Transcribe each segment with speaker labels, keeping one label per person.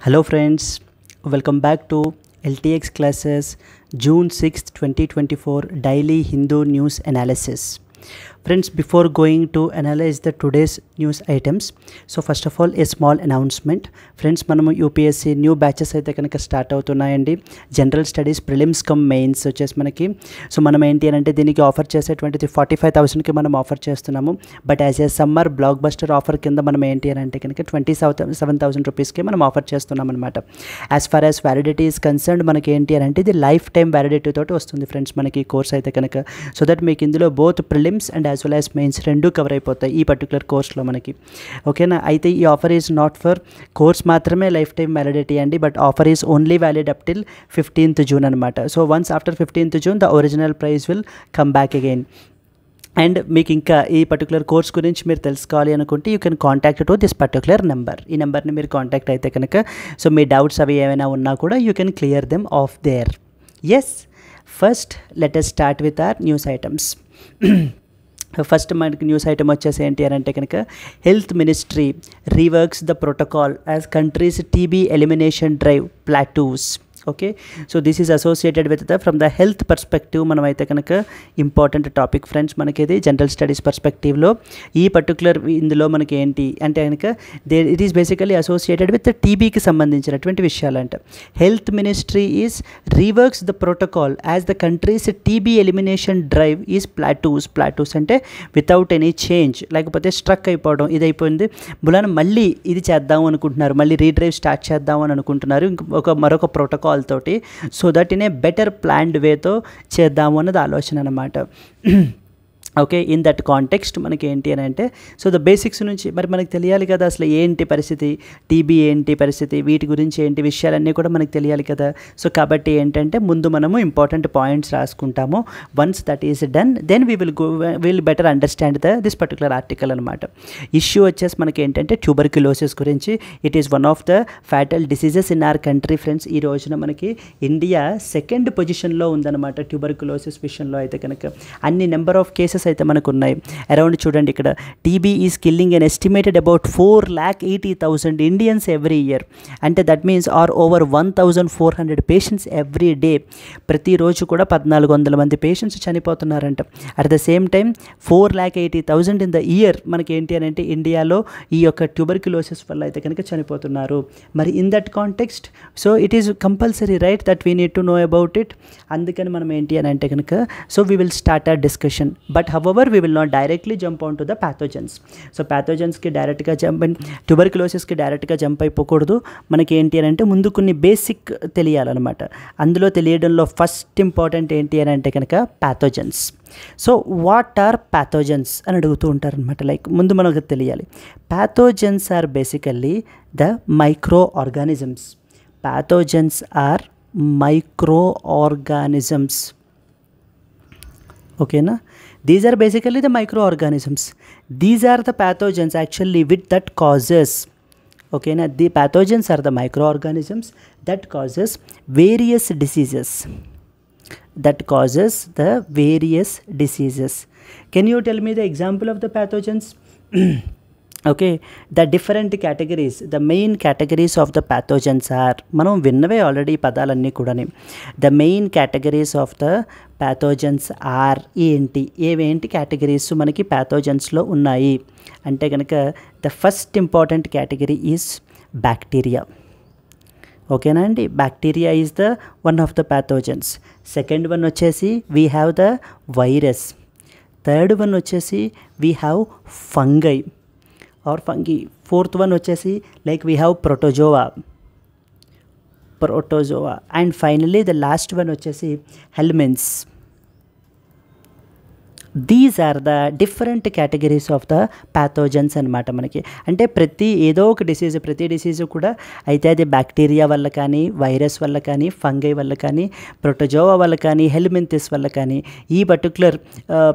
Speaker 1: Hello friends, welcome back to LTX classes June 6th, 2024 daily Hindu news analysis. Friends, before going to analyze the today's news items, so first of all a small announcement. Friends, మనము UPSC new batches అయితే కనుక start అవుతున్నాయండి. General studies prelims cum mains వచ్చేసి మనకి so మనం ఏంటి అని అంటే దీనికి ఆఫర్ చేసేటువంటిది 45,000కి మనం ఆఫర్ చేస్తున్నాము. But as a summer block buster offer కింద మనం ఏంటి అని అంటే కనుక 27,000 రూపీస్కి మనం ఆఫర్ చేస్తున్నాం అనమాట. As far as validity is concerned మనకి ఏంటి అని అంటే ఇది లైఫ్ టైం వ్యాలిడిటీ తోటి వస్తుంది ఫ్రెండ్స్ మనకి కోర్స్ అయితే కనుక. సో దట్ మీకు ఇందులో both prelims and as well as mains రెండు కవర్ అయిపోతాయి ఈ పర్టికులర్ కోర్స్లో మనకి. ఓకేనా, అయితే ఈ offer is not for course మాత్రమే లైఫ్ టైం వ్యాలిడిటీ అండి, but offer is only valid up till 15th June అనమాట. So once after 15th June the original price will come back again. And మీకు ఇంకా ఈ పర్టికులర్ కోర్స్ గురించి మీరు తెలుసుకోవాలి అనుకుంటే you can contact to this particular number. ఈ నెంబర్ని మీరు కాంటాక్ట్ అయితే కనుక సో మీ డౌట్స్ అవి ఏమైనా ఉన్నా కూడా you can clear them off there. Yes, first let us start with our news items. First మనకి న్యూస్ ఐటమ్ వచ్చేసి ఏంటి అని అంటే కనుక health ministry reworks the protocol as countries TB elimination drive plateaus. Okay, so this is associated with the from the health perspective మనం అయితే కనుక important topic friends మనకి ఇది జనరల్ స్టడీస్ పర్స్పెక్టివ్లో ఈ పర్టికులర్ ఇందులో మనకి ఏంటి అంటే కనుక it is basically associated with టీబీకి సంబంధించినటువంటి విషయాలంట. Health ministry is reworks the protocol as the countries TB elimination drive is plateaus అంటే వితౌట్ ఎనీ చేంజ్, లేకపోతే స్ట్రక్ అయిపోవడం, ఇది అయిపోయింది బులాన్ మళ్ళీ ఇది చేద్దాం అనుకుంటున్నారు, మళ్ళీ రీడ్రైవ్ స్టార్ట్ చేద్దాం అని అనుకుంటున్నారు మరొక ప్రోటోకాల్ తోటి. So that in a better planned వేతో చేద్దాము అన్నది ఆలోచన అనమాట. ఓకే, ఇన్ దట్ కాంటెక్స్ట్ మనకి ఏంటి అని అంటే సో ద బేసిక్స్ నుంచి మరి మనకు తెలియాలి కదా అసలు ఏంటి పరిస్థితి, టీబీ ఏంటి పరిస్థితి, వీటి గురించి ఏంటి విషయాలన్నీ కూడా మనకు తెలియాలి కదా. సో కాబట్టి ఏంటంటే ముందు మనము ఇంపార్టెంట్ పాయింట్స్ రాసుకుంటాము. Once that is done then will better understand this particular article అనమాట. ఇష్యూ వచ్చేసి మనకి ఏంటంటే ట్యూబర్క్యులోసిస్ గురించి. It is one of the fatal diseases in our country friends. ఈ రోజున మనకి ఇండియా 2nd పొజిషన్లో ఉందన్నమాట ట్యూబర్క్యులోసిస్ విషయంలో అయితే కనుక. అన్ని నెంబర్ ఆఫ్ కేసెస్ అయితే మనకు ఉన్నాయి అరౌండ్. చూడండి ఇక్కడ TB is killing an estimated about 4,80,000 Indians every year. అంటే that means or over 1,400 patients every day. ప్రతిరోజు కూడా 1,400 మంది పేషెంట్స్ చనిపోతున్నారంట. At the same time 4,80,000 in the year మనకి ఏంటి అని అంటే ఇండియాలో ఈ యొక్క ట్యూబర్క్యులోసిస్ వల్ల అయితే కనుక చనిపోతున్నారు. మరి in that context so it is compulsory right that we need to know about it. అందుకని మనం ఏంటి అని అంటే కనుక so we will start our discussion. But however we will not directly jump on to the pathogens. So ప్యాథోజన్స్కి డైరెక్ట్గా ట్యూబర్క్యులోసిస్కి డైరెక్ట్గా జంప్ అయిపోకూడదు. మనకి ఏంటి అని అంటే ముందు కొన్ని బేసిక్ తెలియాలన్నమాట. అందులో తెలియడంలో ఫస్ట్ ఇంపార్టెంట్ ఏంటి అని అంటే కనుక pathogens. So what are pathogens అని అడుగుతూ ఉంటారనమాట. లైక్ ముందు మనకు తెలియాలి pathogens are basically the micro organisms. Pathogens are micro organisms. ఓకేనా, these are basically the microorganisms. These are the pathogens actually with that causes. Okay, now the pathogens are the microorganisms that causes various diseases. Can you tell me the example of the pathogens? Okay, the different categories, the main categories of the pathogens are, మనం విన్నవే already ఈ పదాలన్నీ కూడా. The main categories of the pathogens are ఏవేంటి categories మనకి ప్యాథోజన్స్లో ఉన్నాయి అంటే కనుక the first important category is bacteria. ఓకేనా అండి, bacteria is the one of the pathogens. Second one వచ్చేసి we have the virus. Third one వచ్చేసి we have fungi or fungi. Fourth one వచ్చేసి like we have protozoa. And finally the last one వచ్చేసి helminths. These are the different categories of the pathogens అనమాట. మనకి అంటే ప్రతి disease కూడా అయితే అది బ్యాక్టీరియా వల్ల కానీ, వైరస్ వల్ల కానీ, ఫంగై వల్ల కానీ, ప్రోటోజోవా వల్ల కానీ, హెల్మింథిస్ వల్ల కానీ ఈ పర్టికులర్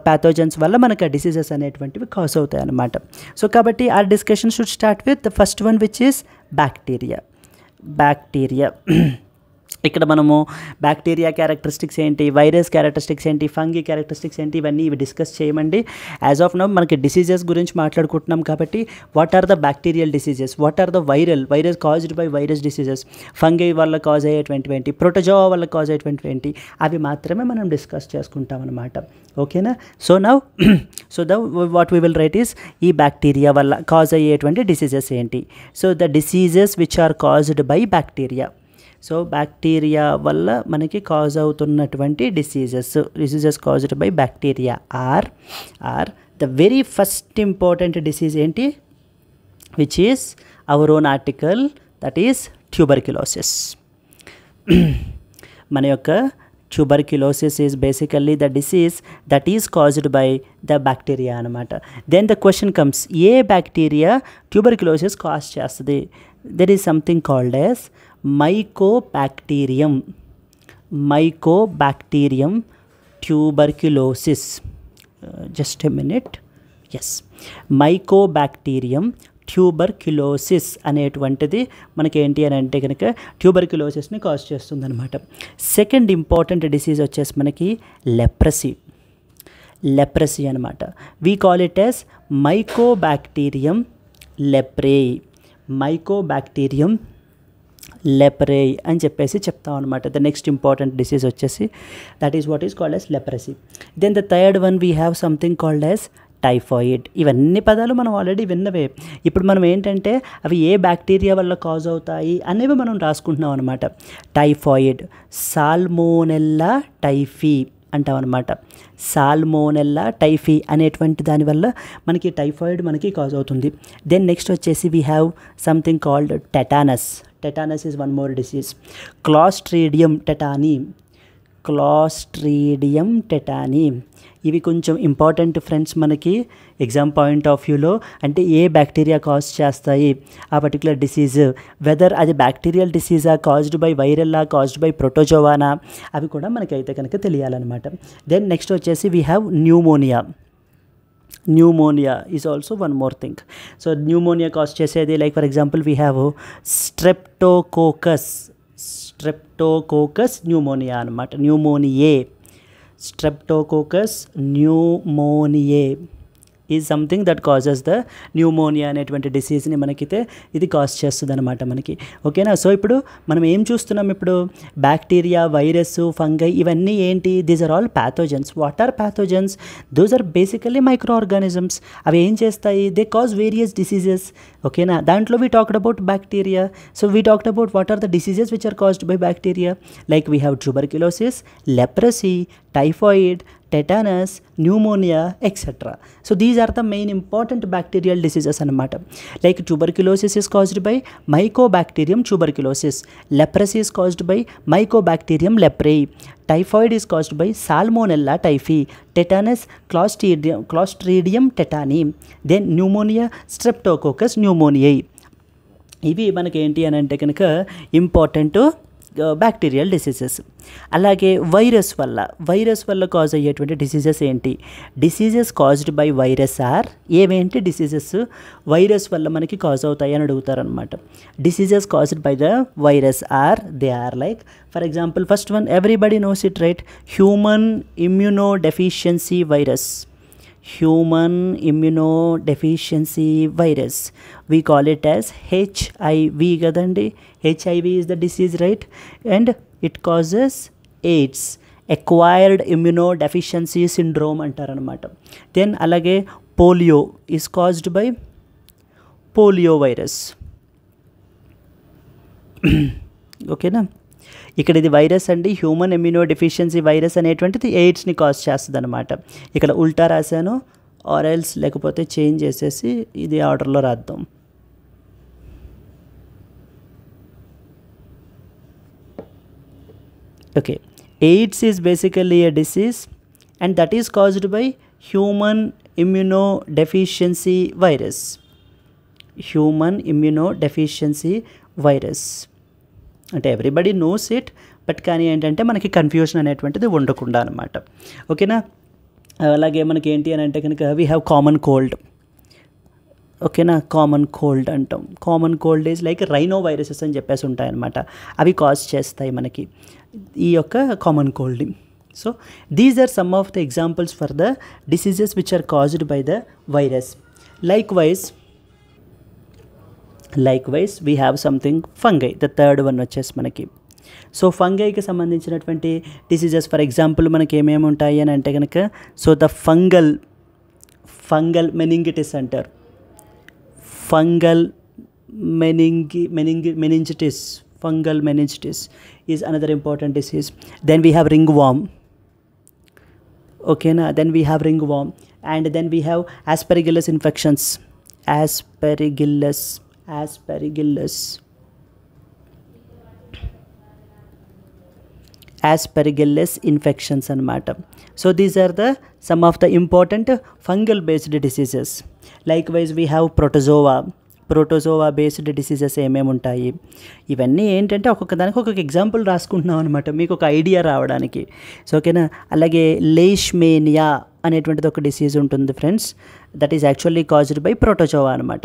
Speaker 1: ప్యాథోజన్స్ వల్ల మనకు ఆ డిసీజెస్ అనేటువంటివి కాజ్ అవుతాయి అన్నమాట. సో కాబట్టి our discussion should start with the first one which is bacteria. ఇక్కడ మనము బ్యాక్టీరియా క్యారెక్టరిస్టిక్స్ ఏంటి, వైరస్ క్యారెక్టరిస్టిక్స్ ఏంటి, ఫంగీ క్యారెక్టరిస్టిక్స్ ఏంటి, ఇవి డిస్కస్ చేయమండి. యాజ్ ఆఫ్ నౌ మనకి డిసీజెస్ గురించి మాట్లాడుకుంటున్నాం కాబట్టి what are the bacterial diseases, what are the virus caused by virus diseases, fungi వల్ల కాజ్ అయ్యేటువంటివి, ప్రోటోజోవా వల్ల కాజ్ అయ్యేటువంటివి, అవి మాత్రమే మనం డిస్కస్ చేసుకుంటాం అనమాట. ఓకేనా? So what we will right is ఈ బ్యాక్టీరియా వల్ల కాజ్ అయ్యేటువంటి డిసీజెస్ ఏంటి. So the diseases which are caused by bacteria. So bacteria వల్ల మనకి కాజ్ అవుతున్నటువంటి diseases caused by bacteria are the very first important disease ఏంటి, which is our own article, that is tuberculosis. మన యొక్క tuberculosis is basically the disease that is caused by the bacteria అనమాట. Then the question comes, ఏ bacteria tuberculosis cause చేస్తుంది? There is something called as mycobacterium tuberculosis. Just a minute. Yes, mycobacterium tuberculosis అనేటువంటిది మనకి ఏంటి అని అంటే కనుక ట్యూబర్క్యులోసిస్ని cause చేస్తుంది అనమాట. సెకండ్ ఇంపార్టెంట్ డిసీజ్ వచ్చేసి మనకి లెప్రసీ అనమాట. We call it as mycobacterium leprae అని చెప్పేసి చెప్తాం అనమాట. ద నెక్స్ట్ ఇంపార్టెంట్ డిసీజ్ వచ్చేసి that is what is called as leprosy. Then the third one we have something called as typhoid. ఇవన్నీ పదాలు మనం ఆల్రెడీ విన్నవే. ఇప్పుడు మనం ఏంటంటే అవి ఏ బ్యాక్టీరియా వల్ల కాజ్ అవుతాయి అనేవి మనం రాసుకుంటున్నాం అనమాట. టైఫాయిడ్, సాల్మోనెల్లా టైఫీ అంటాం అనమాట. సాల్మోనెల్లా టైఫీ అనేటువంటి దానివల్ల మనకి టైఫాయిడ్ మనకి కాజ్ అవుతుంది. దెన్ నెక్స్ట్ వచ్చేసి we have something called tetanus. Tetanus is one more disease. Clostridium tetani. ఇవి కొంచెం ఇంపార్టెంట్ ఫ్రెండ్స్ మనకి ఎగ్జామ్ పాయింట్ ఆఫ్ వ్యూలో. అంటే ఏ బ్యాక్టీరియా కాజ్ చేస్తాయి ఆ పర్టికులర్ డిసీజ్, వెదర్ అది బ్యాక్టీరియల్ డిసీజా, కాజ్డ్ బై వైరల్లా, కాజ్డ్ బై ప్రోటోజోవానా, అవి కూడా మనకైతే కనుక తెలియాలన్నమాట. దెన్ నెక్స్ట్ వచ్చేసి we have pneumonia is also one more thing. So pneumonia cause చేసేది like for example we have streptococcus pneumonia అనమాట. Streptococcus pneumoniae is something that causes the pneumonia అనేటువంటి డిసీజ్ని మనకైతే ఇది కాజ్ చేస్తుంది అనమాట మనకి. ఓకేనా? సో ఇప్పుడు మనం ఏం చూస్తున్నాం, ఇప్పుడు బ్యాక్టీరియా, వైరస్, ఫంగై ఇవన్నీ ఏంటి? These are all pathogens. What are pathogens? Those are basically micro organisms. అవి ఏం చేస్తాయి? They cause various diseases. ఓకేనా? దాంట్లో we talked about bacteria. So we talked about what are the diseases which are caused by bacteria. Like we have tuberculosis, leprosy, typhoid, tetanus, pneumonia, etc. So these are the main important bacterial diseases anamata. Like tuberculosis is caused by Mycobacterium tuberculosis, leprosy is caused by Mycobacterium leprae, typhoid is caused by Salmonella typhi, tetanus Clostridium tetani, then pneumonia Streptococcus pneumoniae. ఇవి మనకి ఏంటి అని అంటే కనుక important bacterial diseases. అలాగే virus వల్ల cause అయ్యేటువంటి diseases ఏంటి? Diseases caused by virus are, ఏమేంటి డిసీజెస్ వైరస్ వల్ల మనకి కాజ్ అవుతాయి అని అడుగుతారనమాట. Diseases caused by the virus are, they are like for example first one everybody knows it right, human immunodeficiency virus. We call it as HIV kadandi. HIV is the disease, right? And it causes AIDS, acquired immunodeficiency syndrome antaranamata. Then alage polio is caused by polio virus. Okay na? ఇక్కడ ఇది virus అండి, human immunodeficiency virus అనేటువంటిది ఎయిడ్స్ని cause చేస్తుంది అనమాట. ఇక్కడ ఉల్టా రాశాను, or else లేకపోతే చేంజ్ చేసేసి ఇది ఆర్డర్లో రాద్దాం. Okay, AIDS is basically a disease and that is caused by human immunodeficiency virus. అంటే ఎవ్రీబడి నోస్ ఇట్, బట్ కానీ ఏంటంటే మనకి కన్ఫ్యూజన్ అనేటువంటిది ఉండకుండా అనమాట. ఓకేనా? అలాగే మనకి ఏంటి అని అంటే కనుక వీ హ్యావ్ కామన్ కోల్డ్. ఓకేనా, కామన్ కోల్డ్ అంటాం. Common cold is like rhinoviruses అని చెప్పేసి ఉంటాయన్నమాట. అవి కాజ్ చేస్తాయి మనకి ఈ యొక్క కామన్ కోల్డ్ని. So these are some of the examples for the diseases which are caused by the virus. Likewise we have something fungi, the third one వచ్చేసి మనకి. సో ఫంగైకి సంబంధించినటువంటి డిసీజెస్ ఫర్ ఎగ్జాంపుల్ మనకి ఏమేమి ఉంటాయి అని అంటే కనుక, సో ద ఫంగల్ మెనింగిటిస్ అంటారు. Fungal meningitis is another important disease. Then we have ringworm. Okay na, then we have ringworm, and then we have aspergillus infections. Aspergillus infections anamata. So these are the some of the important fungal based diseases. Likewise we have protozoa based diseases ఏమేమి ఉంటాయి. ఇవన్నీ ఏంటంటే ఒక్కొక్క దానికి ఒక్కొక్క example రాసుకుంటున్నాం అనమాట, మీకు ఒక ఐడియా రావడానికి. సో ఓకేనా. అలాగే లేష్మేనియా అనేటువంటిది ఒక డిసీజ్ ఉంటుంది friends, that is actually caused by protozoa అనమాట.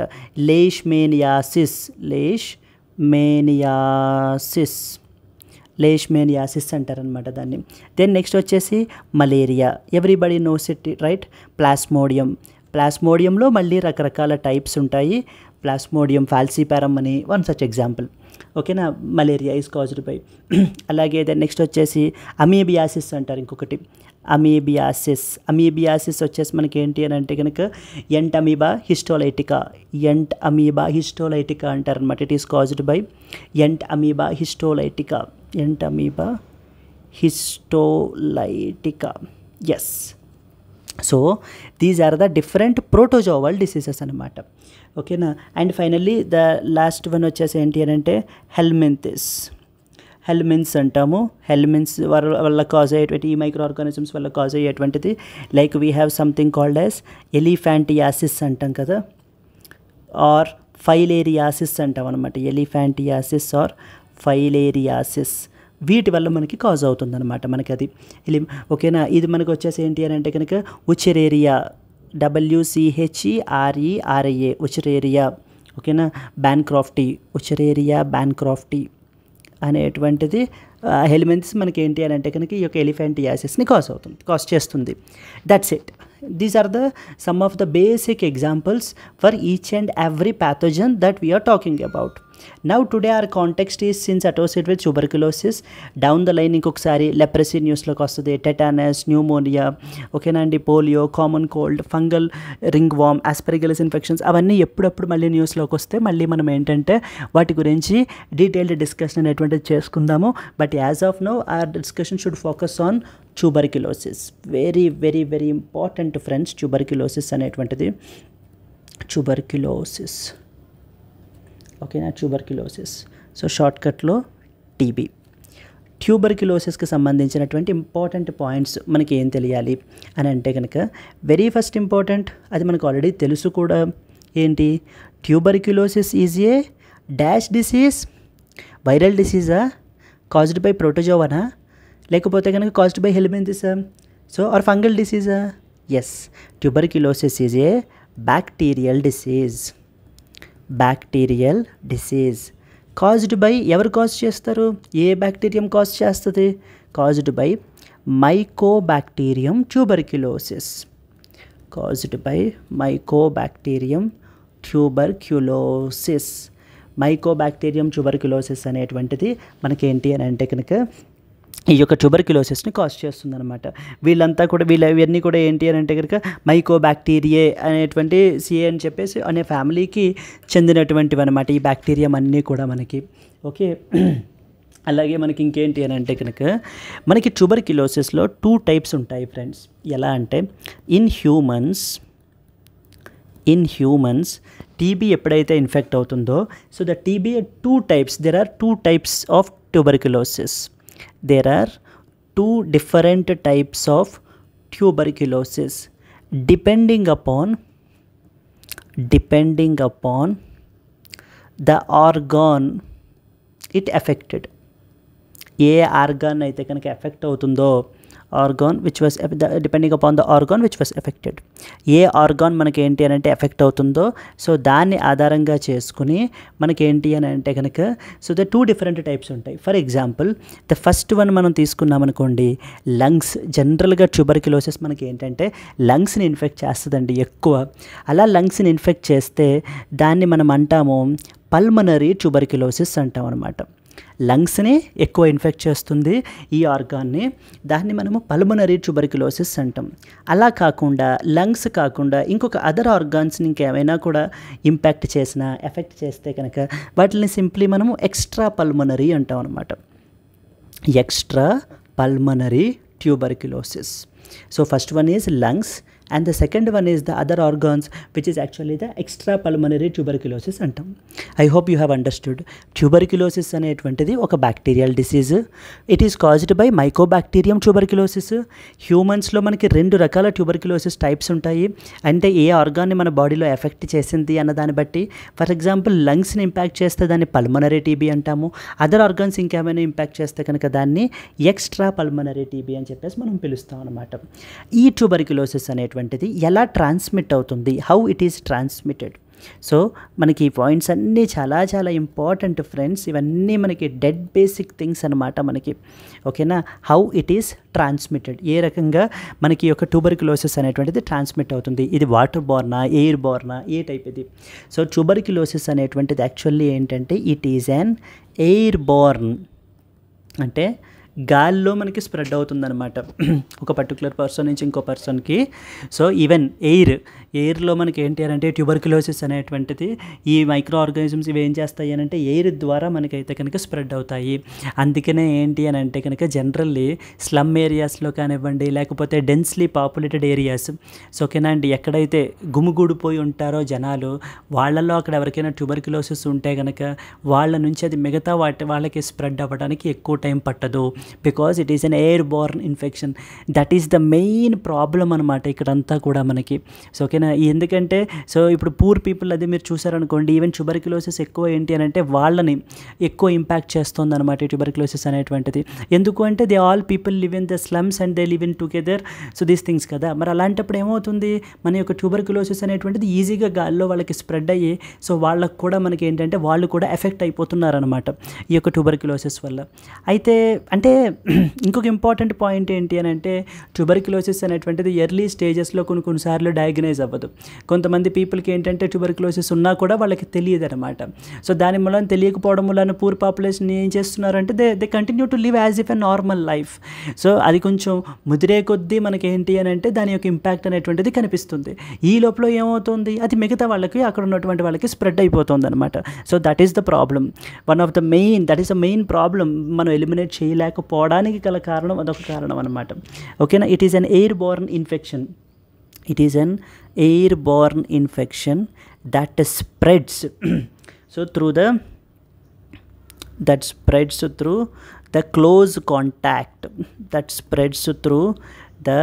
Speaker 1: లేష్మేనియాసిస్ అంటారనమాట దాన్ని. దెన్ నెక్స్ట్ వచ్చేసి malaria, everybody knows it right. ప్లాస్మోడియంలో మళ్ళీ రకరకాల టైప్స్ ఉంటాయి. ప్లాస్మోడియం ఫాల్సిపారం అని వన్ సచ్ ఎగ్జాంపుల్. ఓకేనా, మలేరియా ఈజ్ కాజ్డ్ బై. అలాగే దెన్ నెక్స్ట్ వచ్చేసి అమీబియాసిస్ అంటారు ఇంకొకటి. అమీబియాసిస్ వచ్చేసి మనకి ఏంటి అని అంటే కనుక ఎంట్ అమీబా హిస్టోలైటికా అంటారనమాట. It is caused by entamoeba histolytica. Yes. So these are the different protozoal diseases అనమాట. ఓకేనా. And finally the last one వచ్చేసి ఏంటి అని అంటే హెల్మిన్స్ అంటాము. హెల్మిన్స్ వల్ల కాజ్ అయ్యేటువంటి ఈ మైక్రో ఆర్గానిజమ్స్ వల్ల కాజ్ అయ్యేటువంటిది like we have something called as elephantiasis అంటాం కదా, ఆర్ ఫైలేరియాసిస్ అంటాం అనమాట. ఎలిఫాంటియాసిస్ ఆర్ ఫైలేరియాసిస్, వీటి వల్ల మనకి కాజ్ అవుతుందన్నమాట మనకి అది. ఓకేనా. ఇది మనకు వచ్చేసి ఏంటి అని అంటే కనుక ఉచెరేరియా, WCHERERIA, ఉచెరేరియా. ఓకేనా. ఉచెరేరియా బ్యాన్క్రాఫ్టీ అనేటువంటిది హెల్మెంట్స్ మనకి ఏంటి అని అంటే కనుక ఈ యొక్క ఎలిఫాంటియాసిస్ని కాజ్ చేస్తుంది. That's it. These are some of the basic examples for each and every pathogen that we are talking about. Now today our context is since associated with tuberculosis. Down the line ఇంకొకసారి leprosy న్యూస్లోకి వస్తుంది, tetanus, pneumonia, ఓకేనా అండి, polio, common cold, fungal ring worm, aspergillus infections, అవన్నీ ఎప్పుడప్పుడు మళ్ళీ న్యూస్లోకి వస్తే మళ్ళీ మనం ఏంటంటే వాటి గురించి డీటెయిల్డ్ డిస్కషన్ అనేటువంటిది చేసుకుందాము. But as of now our discussion should focus on tuberculosis. Very very very important friends, tuberculosis అనేటువంటిది. ఓకేనా, ట్యూబర్క్యులోసిస్. సో షార్ట్కట్లో టీబీ. ట్యూబర్క్యులోసిస్కి సంబంధించినటువంటి ఇంపార్టెంట్ పాయింట్స్ మనకి ఏం తెలియాలి అని అంటే కనుక, వెరీ ఫస్ట్ ఇంపార్టెంట్, అది మనకు ఆల్రెడీ తెలుసు కూడా, ఏంటి, tuberculosis is a dash disease. Viral డిసీజా, కాజ్డ్ బై ప్రోటోజోవానా, లేకపోతే కనుక కాజ్డ్ బై హెల్మింథిసా, సో ఆర్ ఫంగల్ డిసీజా? Yes, tuberculosis is a bacterial disease. Caused by ఎవరు కాజ్ చేస్తారు, ఏ బ్యాక్టీరియం కాజ్ చేస్తుంది? Caused by mycobacterium tuberculosis. Mycobacterium tuberculosis అనేటువంటిది మనకేంటి అని అంటే కనుక ఈ యొక్క ట్యూబర్క్యులోసిస్ని కాజ్ చేస్తుందన్నమాట. వీళ్ళంతా కూడా ఇవన్నీ కూడా ఏంటి అని అంటే కనుక మైకోబాక్టీరియే అనేటువంటి సిఏ అని చెప్పేసి అనే ఫ్యామిలీకి చెందినటువంటివి అనమాట ఈ బ్యాక్టీరియం అన్నీ కూడా మనకి. ఓకే. అలాగే మనకి ఇంకేంటి అని అంటే కనుక మనకి ట్యూబర్క్యులోసిస్లో 2 టైప్స్ ఉంటాయి ఫ్రెండ్స్. ఎలా అంటే ఇన్ హ్యూమన్స్ టీబీ ఎప్పుడైతే ఇన్ఫెక్ట్ అవుతుందో, so the TB 2 types, there are 2 types of tuberculosis. There are 2 different types of tuberculosis depending upon the organ it affected. A organ అయితే కనుక ఎఫెక్ట్ అవుతుందో organ which was depending upon the organ which was affected. A organ మనకి ఏంటి అని అంటే effect అవుతుందో so దాన్ని ఆధారంగా చేసుకుని మనకి ఏంటి అని అంటే కనుక సో ద 2 డిఫరెంట్ టైప్స్ ఉంటాయి. For example the first one మనం తీసుకున్నాం అనుకోండి, లంగ్స్. జనరల్గా ట్యూబర్క్యులోసిస్ మనకి ఏంటంటే లంగ్స్ని ఇన్ఫెక్ట్ చేస్తుందండి ఎక్కువ. అలా లంగ్స్ని ఇన్ఫెక్ట్ చేస్తే దాన్ని మనం అంటాము పల్మనరీ ట్యూబర్క్యులోసిస్ అంటాం అనమాట. లంగ్స్ని ఎక్కువ ఇన్ఫెక్ట్ చేస్తుంది ఈ ఆర్గాన్ని, దాన్ని మనము పల్మనరీ ట్యూబర్క్యులోసిస్ అంటాం. అలా కాకుండా లంగ్స్ కాకుండా ఇంకొక అదర్ ఆర్గాన్స్ని ఇంకేమైనా కూడా ఇంపాక్ట్ చేసినా ఎఫెక్ట్ చేస్తే కనుక వాటిని సింప్లీ మనము ఎక్స్ట్రా పల్మనరీ అంటాం అనమాట. Extra pulmonary tuberculosis. So first one is lungs and the second one is the other organs which is actually the extra pulmonary tuberculosis అంటాం. I hope you have understood. Tuberculosis అనేటువంటిది ఒక bacterial disease. It is caused by mycobacterium tuberculosis. హ్యూమన్స్లో మనకి 2 రకాల tuberculosis types ఉంటాయి. అంటే ఏ ఆర్గాన్ని మన బాడీలో ఎఫెక్ట్ చేసింది అన్న దాన్ని బట్టి. ఫర్ ఎగ్జాంపుల్ లంగ్స్ని ఇంపాక్ట్ చేస్తే దాన్ని పల్మనరీ టీబీ అంటాము. అదర్ ఆర్గాన్స్ ఇంకేమైనా ఇంపాక్ట్ చేస్తే కనుక దాన్ని ఎక్స్ట్రా పల్మనరీ టీబీ అని చెప్పేసి మనం పిలుస్తాం అనమాట. ఈ ట్యూబర్క్యులోసిస్ అనేటువంటి ఎలా ట్రాన్స్మిట్ అవుతుంది, how it is transmitted. So మనకి ఈ పాయింట్స్ అన్నీ చాలా చాలా ఇంపార్టెంట్ ఫ్రెండ్స్. ఇవన్నీ మనకి డెడ్ బేసిక్ థింగ్స్ అనమాట మనకి. ఓకేనా, హౌ ఇట్ ఈస్ ట్రాన్స్మిటెడ్, ఏ రకంగా మనకి ఒక ట్యూబర్క్యులోసిస్ అనేటువంటిది ట్రాన్స్మిట్ అవుతుంది. ఇది వాటర్ బోర్నా, ఎయిర్ బోర్నా, ఏ టైప్ ఇది. సో ట్యూబర్క్యులోసిస్ అనేటువంటిది యాక్చువల్లీ ఏంటంటే it is an air Born, అంటే గాల్లో మనకి స్ప్రెడ్ అవుతుందన్నమాట ఒక పర్టికులర్ పర్సన్ నుంచి ఇంకో పర్సన్కి. సో ఈవెన్ ఎయిర్లో మనకి ఏంటి అని అంటే ట్యూబర్క్యులోసిస్ అనేటువంటిది ఈ మైక్రో ఆర్గానిజమ్స్ ఇవి ఏం చేస్తాయి అని అంటే ఎయిర్ ద్వారా మనకైతే కనుక స్ప్రెడ్ అవుతాయి. అందుకనే ఏంటి అని అంటే కనుక జనరల్లీ స్లమ్ ఏరియాస్లో కానివ్వండి లేకపోతే డెన్స్లీ పాపులేటెడ్ ఏరియాస్, సో ఓకేనా అండి, ఎక్కడైతే గుమిగూడిపోయి ఉంటారో జనాలు వాళ్ళల్లో అక్కడ ఎవరికైనా ట్యూబర్క్యులోసిస్ ఉంటే కనుక వాళ్ళ నుంచి అది మిగతా వాళ్ళకి స్ప్రెడ్ అవ్వడానికి ఎక్కువ టైం పట్టదు. Because it is an air Born infection. That is the main problem అనమాట ఇక్కడంతా కూడా మనకి. సో ఓకేనా, ఎందుకంటే సో ఇప్పుడు పూర్ పీపుల్ అది మీరు చూసారనుకోండి, ఈవెన్ ట్యూబర్క్యులోసిస్ ఎక్కువ ఏంటి అని అంటే వాళ్ళని ఎక్కువ ఇంపాక్ట్ చేస్తుంది అనమాట ఈ ట్యూబర్క్యులోసిస్ అనేటువంటిది. ఎందుకు అంటే they all people live in the slums and they live in together, so these things కదా. మరి అలాంటప్పుడు ఏమవుతుంది, మన యొక్క ట్యూబర్క్యులోసిస్ అనేటువంటిది ఈజీగా గాల్లో వాళ్ళకి స్ప్రెడ్ అయ్యి సో వాళ్ళకు కూడా మనకి ఏంటంటే వాళ్ళు కూడా ఎఫెక్ట్ అయిపోతున్నారనమాట ఈ యొక్క ట్యూబర్క్యులోసిస్ వల్ల. అయితే అంటే ఇంకొక ఇంపార్టెంట్ పాయింట్ ఏంటి అని అంటే ట్యూబర్క్యులోసిస్ అనేటువంటిది ఎర్లీ స్టేజెస్లో కొన్నిసార్లు డయాగ్నైజ్ అవ్వదు. కొంతమంది పీపుల్కి ఏంటంటే ట్యూబర్క్యులోసిస్ ఉన్నా కూడా వాళ్ళకి తెలియదు అనమాట. సో దాని మూలన తెలియకపోవడం వలన పూర్ పాపులేషన్ ఏం చేస్తున్నారంటే they continue to live as if a normal life. So అది కొంచెం ముదిరే కొద్దీ మనకి ఏంటి అని అంటే దాని యొక్క ఇంపాక్ట్ అనేటువంటిది కనిపిస్తుంది. ఈ లోపల ఏమవుతుంది, అది మిగతా వాళ్ళకి అక్కడ ఉన్నటువంటి వాళ్ళకి స్ప్రెడ్ అయిపోతుంది అనమాట. So that is the problem, one of the main, that is the main problem. మనం ఎలిమినేట్ చేయలేకపోవడానికి గల కారణం అదొక కారణం అనమాట. ఓకేనా, it is an air Born infection. It is an airborne infection that spreads through the close contact. That spreads through the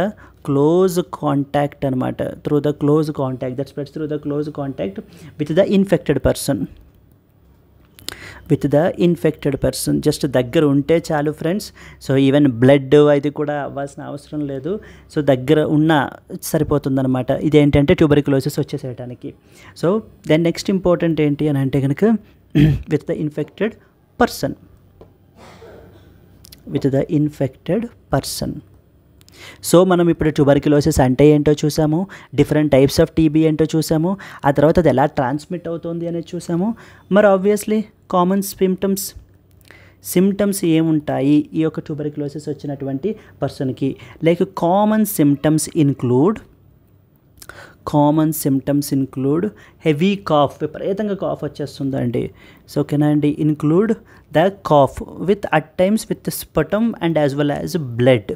Speaker 1: close contact anamata, through the close contact, that spreads through the close contact with the infected person. Just దగ్గర ఉంటే చాలు friends. So even blood అది కూడా అవ్వాల్సిన అవసరం లేదు. So దగ్గర ఉన్న సరిపోతుందన్నమాట. ఇదేంటంటే ట్యూబర్క్యులోసిస్ వచ్చేసేయడానికి. సో దెన్ నెక్స్ట్ ఇంపార్టెంట్ ఏంటి అని అంటే కనుక with the infected person. So మనం ఇప్పుడు ట్యూబర్క్యులోసిస్ అంటే ఏంటో చూసాము, డిఫరెంట్ టైప్స్ ఆఫ్ టీబీ ఏంటో చూసాము, ఆ తర్వాత అది ఎలా ట్రాన్స్మిట్ అవుతుంది అనేది చూసాము. మరి ఆబ్వియస్లీ కామన్ సిమ్టమ్స్ ఏముంటాయి ఈ యొక్క ట్యూబర్క్యులోసిస్ వచ్చినటువంటి పర్సన్కి. Like common symptoms include heavy cough, విపరీతంగా కాఫ్ వచ్చేస్తుందండి. సో ఓకేనా అండి, include the cough with at times with sputum and as well as blood.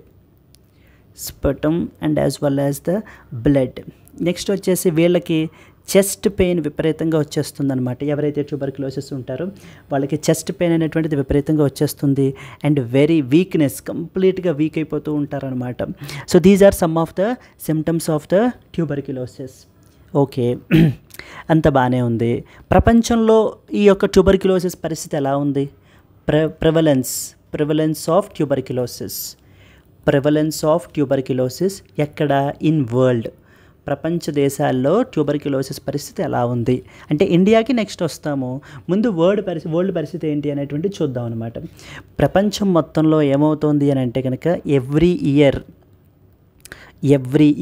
Speaker 1: Next వచ్చేసి వీళ్ళకి చెస్ట్ పెయిన్ విపరీతంగా వచ్చేస్తుందన్నమాట. ఎవరైతే ట్యూబర్క్యులోసిస్ ఉంటారో వాళ్ళకి చెస్ట్ పెయిన్ అనేటువంటిది విపరీతంగా వచ్చేస్తుంది. అండ్ వెరీ వీక్నెస్, కంప్లీట్గా వీక్ అయిపోతూ ఉంటారనమాట. So these are some of the symptoms of the tuberculosis. Okay, అంత బాగానే ఉంది. ప్రపంచంలో ఈ యొక్క ట్యూబర్క్యులోసిస్ పరిస్థితి ఎలా ఉంది? Prevalence of tuberculosis. Prevalence of tuberculosis ఎక్కడ ఇన్ వరల్డ్, ప్రపంచ దేశాల్లో ట్యూబర్క్యులోసిస్ పరిస్థితి ఎలా ఉంది అంటే ఇండియాకి నెక్స్ట్ వస్తాము, ముందు వరల్డ్ పరిస్థితి ఏంటి అనేటువంటి చూద్దాం అనమాట. ప్రపంచం మొత్తంలో ఏమవుతుంది అని అంటే కనుక ఎవ్రీ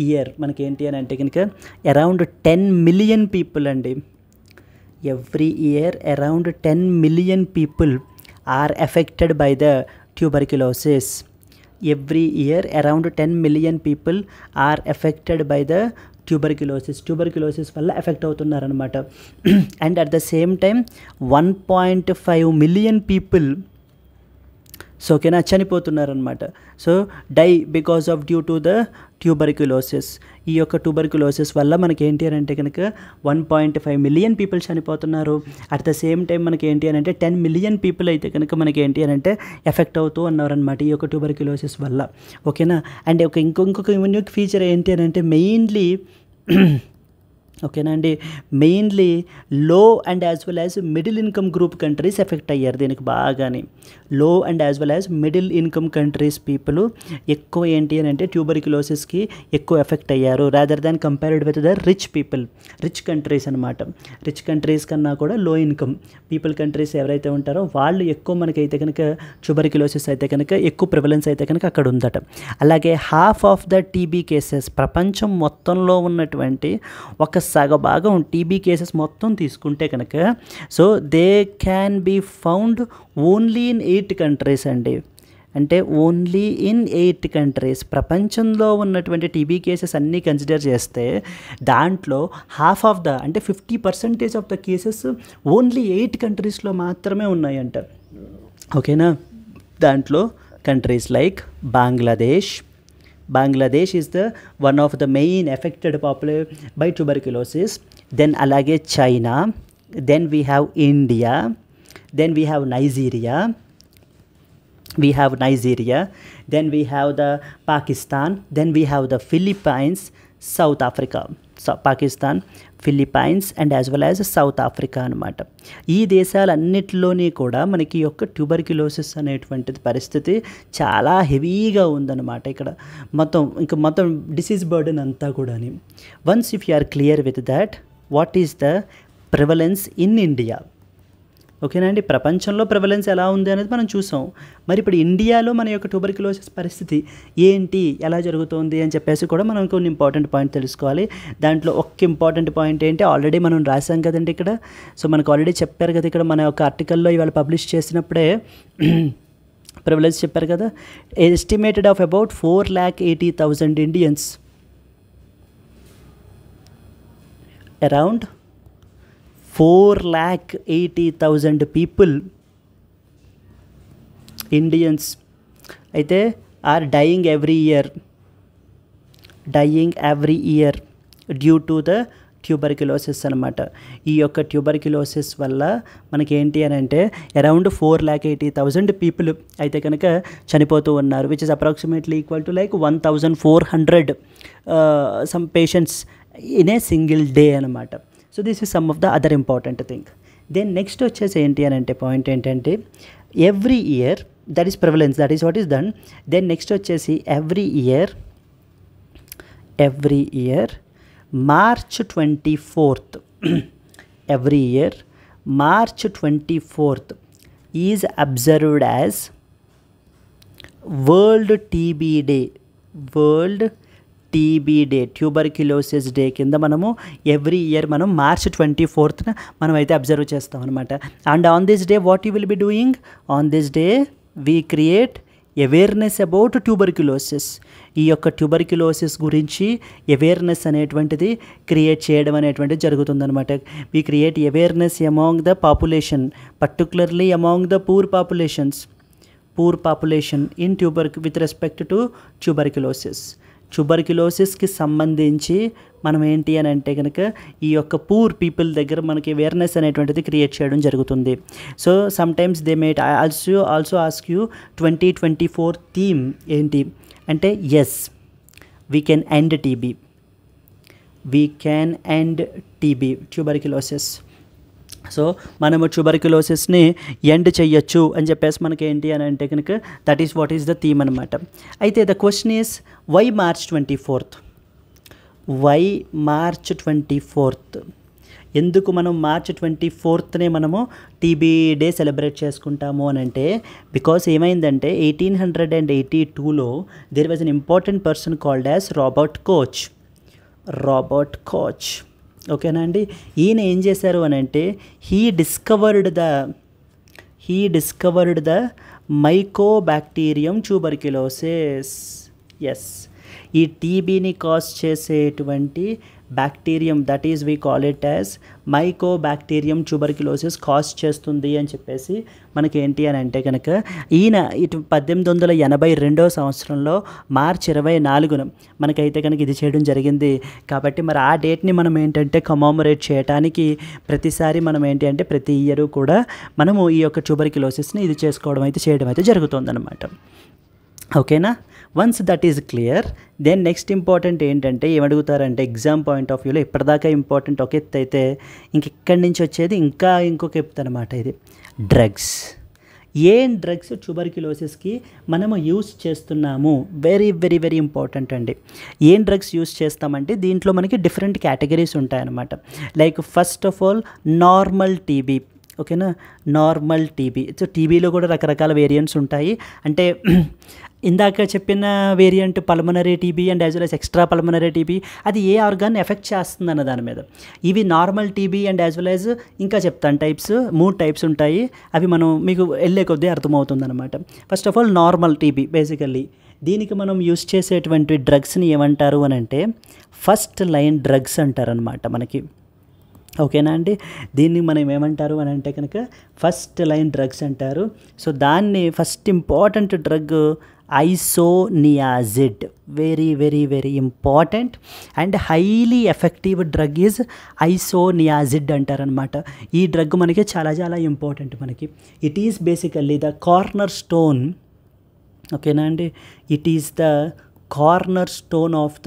Speaker 1: ఇయర్ మనకేంటి అని అంటే కనుక అరౌండ్ 10 మిలియన్ పీపుల్ అండి, every year around 10 million people are affected by the tuberculosis. Every year around 10 million people are affected by the tuberculosis వల్ల ఎఫెక్ట్ అవుతున్నారనమాట. And at the same time 1.5 million people ఓకేనా చనిపోతున్నారనమాట. So die because of due to the tuberculosis. ఈ యొక్క tuberculosis వల్ల మనకి ఏంటి అని అంటే కనుక 1.5 మిలియన్ పీపుల్ చనిపోతున్నారు. అట్ ద సేమ్ టైం మనకి ఏంటి అని అంటే 10 మిలియన్ పీపుల్ అయితే కనుక మనకి ఏంటి అని అంటే ఎఫెక్ట్ అవుతూ ఉన్నారనమాట ఈ యొక్క ట్యూబర్క్యులోసిస్ వల్ల. ఓకేనా. అండ్ ఇంకొక యూనిక్ ఫీచర్ ఏంటి అని అంటే మెయిన్లీ ఓకేనా అండి, మెయిన్లీ లో and as well as middle income group countries effect అయ్యారు దీనికి బాగానే. లో and as well as middle income countries people ఎక్కువ ఏంటి అని అంటే ట్యూబర్క్యులోసిస్కి ఎక్కువ ఎఫెక్ట్ అయ్యారు rather than compared with the rich countries అనమాట. రిచ్ కంట్రీస్ కన్నా కూడా లో ఇన్కమ్ పీపుల్ కంట్రీస్ ఎవరైతే ఉంటారో వాళ్ళు ఎక్కువ మనకైతే కనుక ట్యూబర్క్యులోసిస్ అయితే కనుక ఎక్కువ ప్రివలెన్స్ అయితే కనుక అక్కడ ఉందట. అలాగే half of the TB cases, ప్రపంచం మొత్తంలో ఉన్నటువంటి ఒక సగభాగం టీబీ కేసెస్ మొత్తం తీసుకుంటే కనుక so they can be found only in 8 countries అండి. అంటే ఓన్లీ ఇన్ 8 కంట్రీస్ ప్రపంచంలో ఉన్నటువంటి టీబీ కేసెస్ అన్నీ కన్సిడర్ చేస్తే దాంట్లో హాఫ్ ఆఫ్ ద అంటే 50% ఆఫ్ ద కేసెస్ ఓన్లీ 8 కంట్రీస్లో మాత్రమే ఉన్నాయంట. ఓకేనా. దాంట్లో countries like Bangladesh is the one of the main affected by tuberculosis. Then alage China, then we have India, then we have Nigeria, then we have the Pakistan, then we have the Philippines, South Africa. Pakistan, Philippines and as well as south Africa అనమాట. ఈ దేశాలన్నిటిలోని కూడా మనకి యొక్క tuberculosis అనేటువంటిది పరిస్థితి చాలా హెవీగా ఉందన్నమాట. ఇక్కడ మొత్తం డిసీజ్ బర్డెన్ అంతా కూడా. Once if you are clear with that what is the prevalence in India. ఓకేనా అండి. ప్రపంచంలో ప్రివలెన్స్ ఎలా ఉంది అనేది మనం చూసాం. మరి ఇప్పుడు ఇండియాలో మన యొక్క ట్యూబర్క్యులోసిస్ పరిస్థితి ఏంటి, ఎలా జరుగుతుంది అని చెప్పేసి కూడా మనం కొన్ని ఇంపార్టెంట్ పాయింట్ తెలుసుకోవాలి. దాంట్లో ఒక ఇంపార్టెంట్ పాయింట్ ఏంటి ఆల్రెడీ మనం రాసాం కదండి ఇక్కడ. సో మనకు ఆల్రెడీ చెప్పారు కదా ఇక్కడ మన యొక్క ఆర్టికల్లో ఇవాళ పబ్లిష్ చేసినప్పుడే ప్రివలెన్స్ చెప్పారు కదా. Estimated of about 4,80,000 Indians, around 4,80,000 people Indians అయితే are dying every year due to the tuberculosis అనమాట. ఈ యొక్క ట్యూబర్క్యులోసిస్ వల్ల మనకి ఏంటి అని అంటే అరౌండ్ 4,80,000 పీపుల్ అయితే కనుక చనిపోతూ ఉన్నారు, which is approximately equal to like 1,400 some patients in a single day అనమాట. So this is some of the other important thing. Then next వచ్చేసి ఏంటి అని అంటే పాయింట్ ఏంటంటే every year that is prevalence, that is what is done. Then next వచ్చేసి every year March 24th every year March 24th is observed as World TB Day. Tuberculosis day కింద మనము every year మనం March 24th మనం అయితే observe చేస్తాం అనమాట. And on this day what you will be doing, on this day we create awareness about tuberculosis. ఈ యొక్క tuberculosis గురించి అవేర్నెస్ అనేటువంటిది క్రియేట్ చేయడం అనేటువంటిది జరుగుతుందన్నమాట. We create awareness among the population, particularly among the poor population in with respect to ట్యూబర్క్యులోసిస్కి సంబంధించి మనం ఏంటి అని అంటే కనుక ఈ యొక్క పూర్ పీపుల్ దగ్గర మనకి అవేర్నెస్ అనేటువంటిది క్రియేట్ చేయడం జరుగుతుంది. So sometimes they might also ask you 2024 theme ఏంటి అంటే yes we can end TB, tuberculosis. So మనము ట్యూబర్క్యులోసిస్ని ఎండ్ చెయ్యొచ్చు అని చెప్పేసి మనకి ఏంటి అని అంటే కనుక that is what is the theme అనమాట. అయితే the question is why March 24th? Why March 24th? ఎందుకు మనం మార్చ్ 24th మనము టీబీ డే సెలబ్రేట్ చేసుకుంటాము అని అంటే, బికాస్ ఏమైందంటే 1882లో there was an important person called as Robert Koch. ఓకేనా అండి. ఈయన ఏం చేశారు అని అంటే he discovered the mycobacterium tuberculosis. Yes, ఈ టీబీని కాజ్ చేసేటువంటి bacterium, that is we call it as mycobacterium tuberculosis cause చేస్తుంది అని చెప్పేసి మనకి ఏంటి అని అంటే కనుక ఈయన 1882 సంవత్సరంలో మార్చి 24న మనకైతే కనుక ఇది చేయడం జరిగింది. కాబట్టి మరి ఆ డేట్ని మనం ఏంటంటే కమామరేట్ చేయడానికి ప్రతిసారి మనం ఏంటి అంటే ప్రతి ఇయర్ కూడా మనము ఈ యొక్క ట్యూబర్క్యులోసిస్ని ఇది చేయడం అయితే జరుగుతుందన్నమాట. ఓకేనా. Once that is clear, then next important ఏంటంటే ఏమడుగుతారంటే ఎగ్జామ్ పాయింట్ ఆఫ్ వ్యూలో ఇప్పటిదాకా ఇంపార్టెంట్ ఒక ఎత్తు అయితే ఇక్కడి నుంచి వచ్చేది ఇంకొక ఎత్తు అనమాట. ఇది డ్రగ్స్. ఏం డ్రగ్స్ ట్యూబర్క్యులోసిస్కి మనము యూస్ చేస్తున్నాము? వెరీ వెరీ వెరీ ఇంపార్టెంట్ అండి. ఏం డ్రగ్స్ యూస్ చేస్తామంటే దీంట్లో మనకి డిఫరెంట్ కేటగిరీస్ ఉంటాయన్నమాట. Like first of all normal TB. ఓకేనా, నార్మల్ టీబీ. సో టీబీలో కూడా రకరకాల వేరియంట్స్ ఉంటాయి. అంటే ఇందాక చెప్పిన variant pulmonary TB and as well as extra pulmonary TB, అది ఏ ఆర్గాన్ ఎఫెక్ట్ చేస్తుంది అన్న దాని మీద. ఇవి normal TB and as well as ఇంకా చెప్తాను టైప్స్, 3 టైప్స్ ఉంటాయి. అవి మనం మీకు వెళ్ళే కొద్దీ అర్థమవుతుంది అనమాట. First of all normal TB. Basically దీనికి మనం యూస్ చేసేటువంటి డ్రగ్స్ని ఏమంటారు అని అంటే ఫస్ట్ లైన్ డ్రగ్స్ అంటారనమాట మనకి. ఓకేనా అండి. దీన్ని మనం ఏమంటారు అని అంటే కనుక ఫస్ట్ లైన్ డ్రగ్స్ అంటారు. సో దాన్ని first important drug isoniazid. Very very very important and highly effective drug is isoniazid అంటారనమాట. ఈ డ్రగ్ మనకి చాలా చాలా ఇంపార్టెంట్ మనకి. It is basically the corner stone. ఓకేనా అండి. It is the corner stone of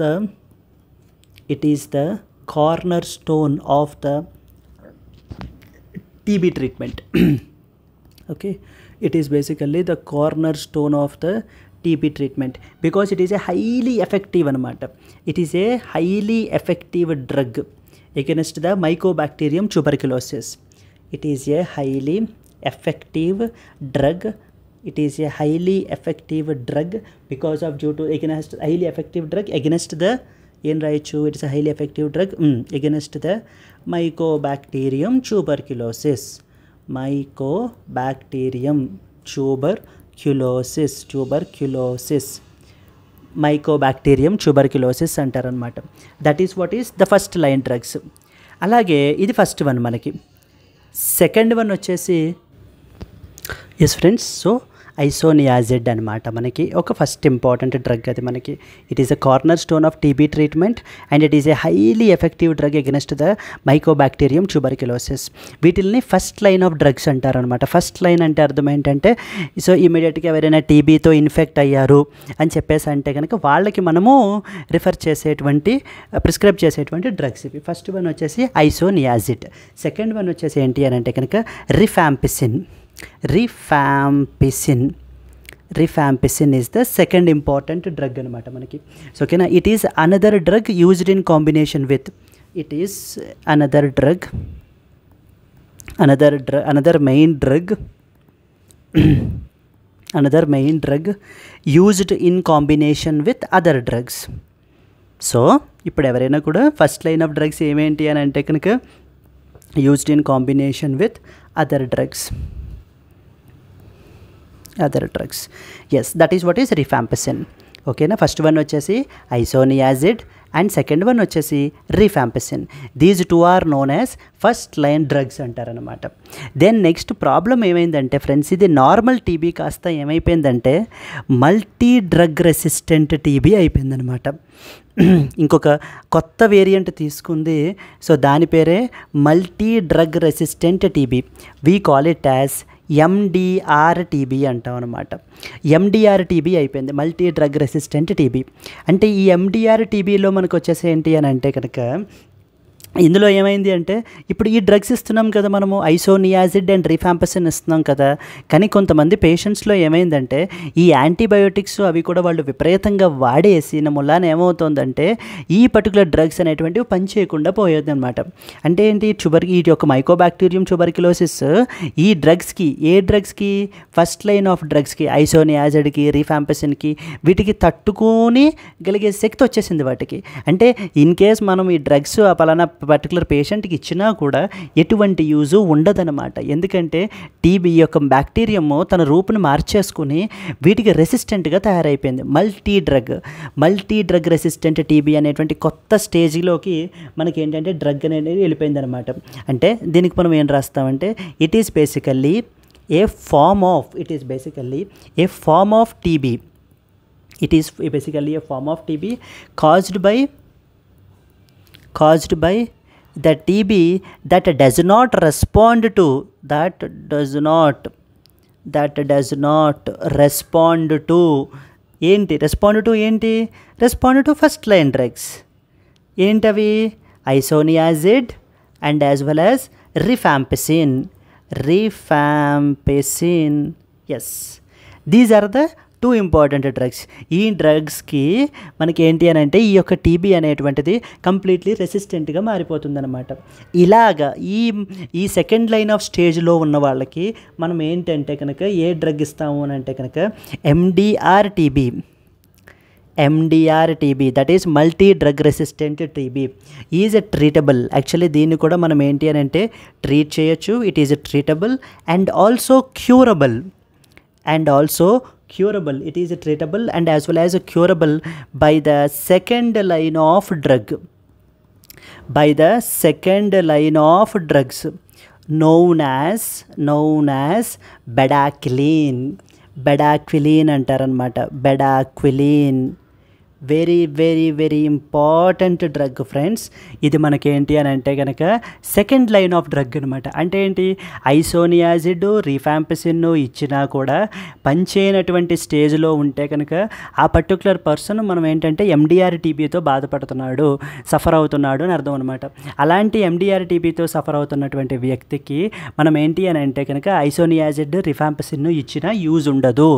Speaker 1: the TB treatment. Okay, it is basically the cornerstone of the TB treatment because it is a highly effective anamata. It is a highly effective drug against the Mycobacterium tuberculosis. It is a highly effective drug. It is a highly effective drug because of highly effective drug against the ఏం రాయొచ్చు? It's a highly effective drug against the mycobacterium tuberculosis. Mycobacterium tuberculosis అంటారనమాట. That is what is the first line drugs. అలాగే ఇది first one మనకి. Second one వచ్చేసి yes friends, so isoniazid అనమాట మనకి ఒక ఫస్ట్ ఇంపార్టెంట్ డ్రగ్. అది మనకి it is a corner stone of TB treatment and it is a highly effective drug against the mycobacterium tuberculosis. వీటిల్ని ఫస్ట్ లైన్ ఆఫ్ డ్రగ్స్ అంటారనమాట. First line అంటే అర్థం ఏంటంటే సో ఇమీడియట్గా ఎవరైనా టీబీతో ఇన్ఫెక్ట్ అయ్యారు అని చెప్పేసి అంటే కనుక వాళ్ళకి మనము ప్రిస్క్రైబ్ చేసేటువంటి డ్రగ్స్ ఇవి. ఫస్ట్ వన్ వచ్చేసి ఐసోనియాజిడ్. సెకండ్ వన్ వచ్చేసి ఏంటి అని అంటే కనుక rifampicin is the second important drug అనమాట మనకి. సో ఓకేనా. It is another drug used in combination with another main drug used in combination with other drugs. So ఇప్పుడు ఎవరైనా కూడా ఫస్ట్ లైన్ ఆఫ్ డ్రగ్స్ ఏమేంటి అని అంటే కనుక used in combination with other drugs. Yes, that is what is rifampicin. ఓకేనా. First one వచ్చేసి isoniazid and second one వచ్చేసి rifampicin. These 2 are known as first line drugs అంటారనమాట. దెన్ నెక్స్ట్ ప్రాబ్లం ఏమైందంటే friends, ఇది normal TB కాస్త ఏమైపోయిందంటే multi drug resistant TB అయిపోయిందనమాట. ఇంకొక కొత్త వేరియంట్ తీసుకుంది. సో దాని పేరే multi drug resistant TB. We call it as MDR TB అంటాం అనమాట. ఎండిఆర్ టీబీ అయిపోయింది, మల్టీ డ్రగ్ రెసిస్టెంట్ టీబీ. అంటే ఈ ఎండిఆర్ టీబీలో మనకు వచ్చేసి ఏంటి అని అంటే కనుక ఇందులో ఏమైంది అంటే ఇప్పుడు ఈ డ్రగ్స్ ఇస్తున్నాం కదా, మనము ఐసోనియాజిడ్ అండ్ రిఫాంపసిన్ ఇస్తున్నాం కదా, కానీ కొంతమంది పేషెంట్స్లో ఏమైందంటే ఈ యాంటీబయోటిక్స్ అవి కూడా వాళ్ళు విపరీతంగా వాడేసిన మూలాన ఏమవుతుందంటే ఈ పర్టికులర్ డ్రగ్స్ అనేటువంటివి పనిచేయకుండా పోయేది అనమాట. అంటే ఏంటి, ఈ యొక్క మైకోబాక్టీరియం ట్యూబర్క్యులోసిస్ ఈ డ్రగ్స్కి, ఏ డ్రగ్స్కి, ఫస్ట్ లైన్ ఆఫ్ డ్రగ్స్కి, ఐసోనియాజిడ్కి, రిఫాంపసిన్కి, వీటికి తట్టుకొని గలిగే శక్తి వచ్చేసింది వాటికి. అంటే ఇన్ కేస్ మనం ఈ డ్రగ్స్ ఆ పలానా పర్టికులర్ పేషెంట్కి ఇచ్చినా కూడా ఎటువంటి యూజు ఉండదన్నమాట. ఎందుకంటే టీబీ యొక్క బ్యాక్టీరియము తన రూపుని మార్చేసుకుని వీటికి రెసిస్టెంట్గా తయారైపోయింది. మల్టీ డ్రగ్ రెసిస్టెంట్ టీబీ అనేటువంటి కొత్త స్టేజ్లోకి మనకి ఏంటంటే డ్రగ్ అనేది వెళ్ళిపోయింది అనమాట. అంటే దీనికి మనం ఏం రాస్తామంటే it is basically a form of TB. It is basically a form of TB caused by the TB that does not respond to first line drugs. ఏంటవి? Isoniazid and as well as rifampicin. Yes, these are the two important drugs. ఈ డ్రగ్స్కి మనకి ఏంటి అని అంటే ఈ యొక్క TB అనేటువంటిది కంప్లీట్లీ రెసిస్టెంట్గా మారిపోతుందన్నమాట. ఇలాగా ఈ సెకండ్ లైన్ ఆఫ్ స్టేజ్లో ఉన్న వాళ్ళకి మనం ఏంటంటే కనుక ఏ డ్రగ్ ఇస్తాము అని అంటే కనుక MDR TB, that is multi drug resistant TB is treatable. Actually దీన్ని కూడా మనం ఏంటి అని అంటే ట్రీట్ చేయొచ్చు. It is treatable and also curable. It is treatable and as well as curable by the second line of drugs known as bedaquiline అంటారనమాట. bedaquiline very very very important drug friends. ఇది మనకేంటి అని అంటే కనుక second line of drug అనమాట. అంటే ఏంటి, isoniazid, rifampicin ఇచ్చినా కూడా పనిచేయనటువంటి స్టేజ్లో ఉంటే కనుక ఆ పర్టికులర్ పర్సన్ మనం ఏంటంటే ఎండిఆర్ టీబీతో బాధపడుతున్నాడు, సఫర్ అవుతున్నాడు అని అర్థం అనమాట. అలాంటి ఎండిఆర్ టీబీతో సఫర్ అవుతున్నటువంటి వ్యక్తికి మనం ఏంటి అని అంటే కనుక ఐసోనియాజిడ్, రిఫాంపసిన్ ఇచ్చినా యూజ్ ఉండదు.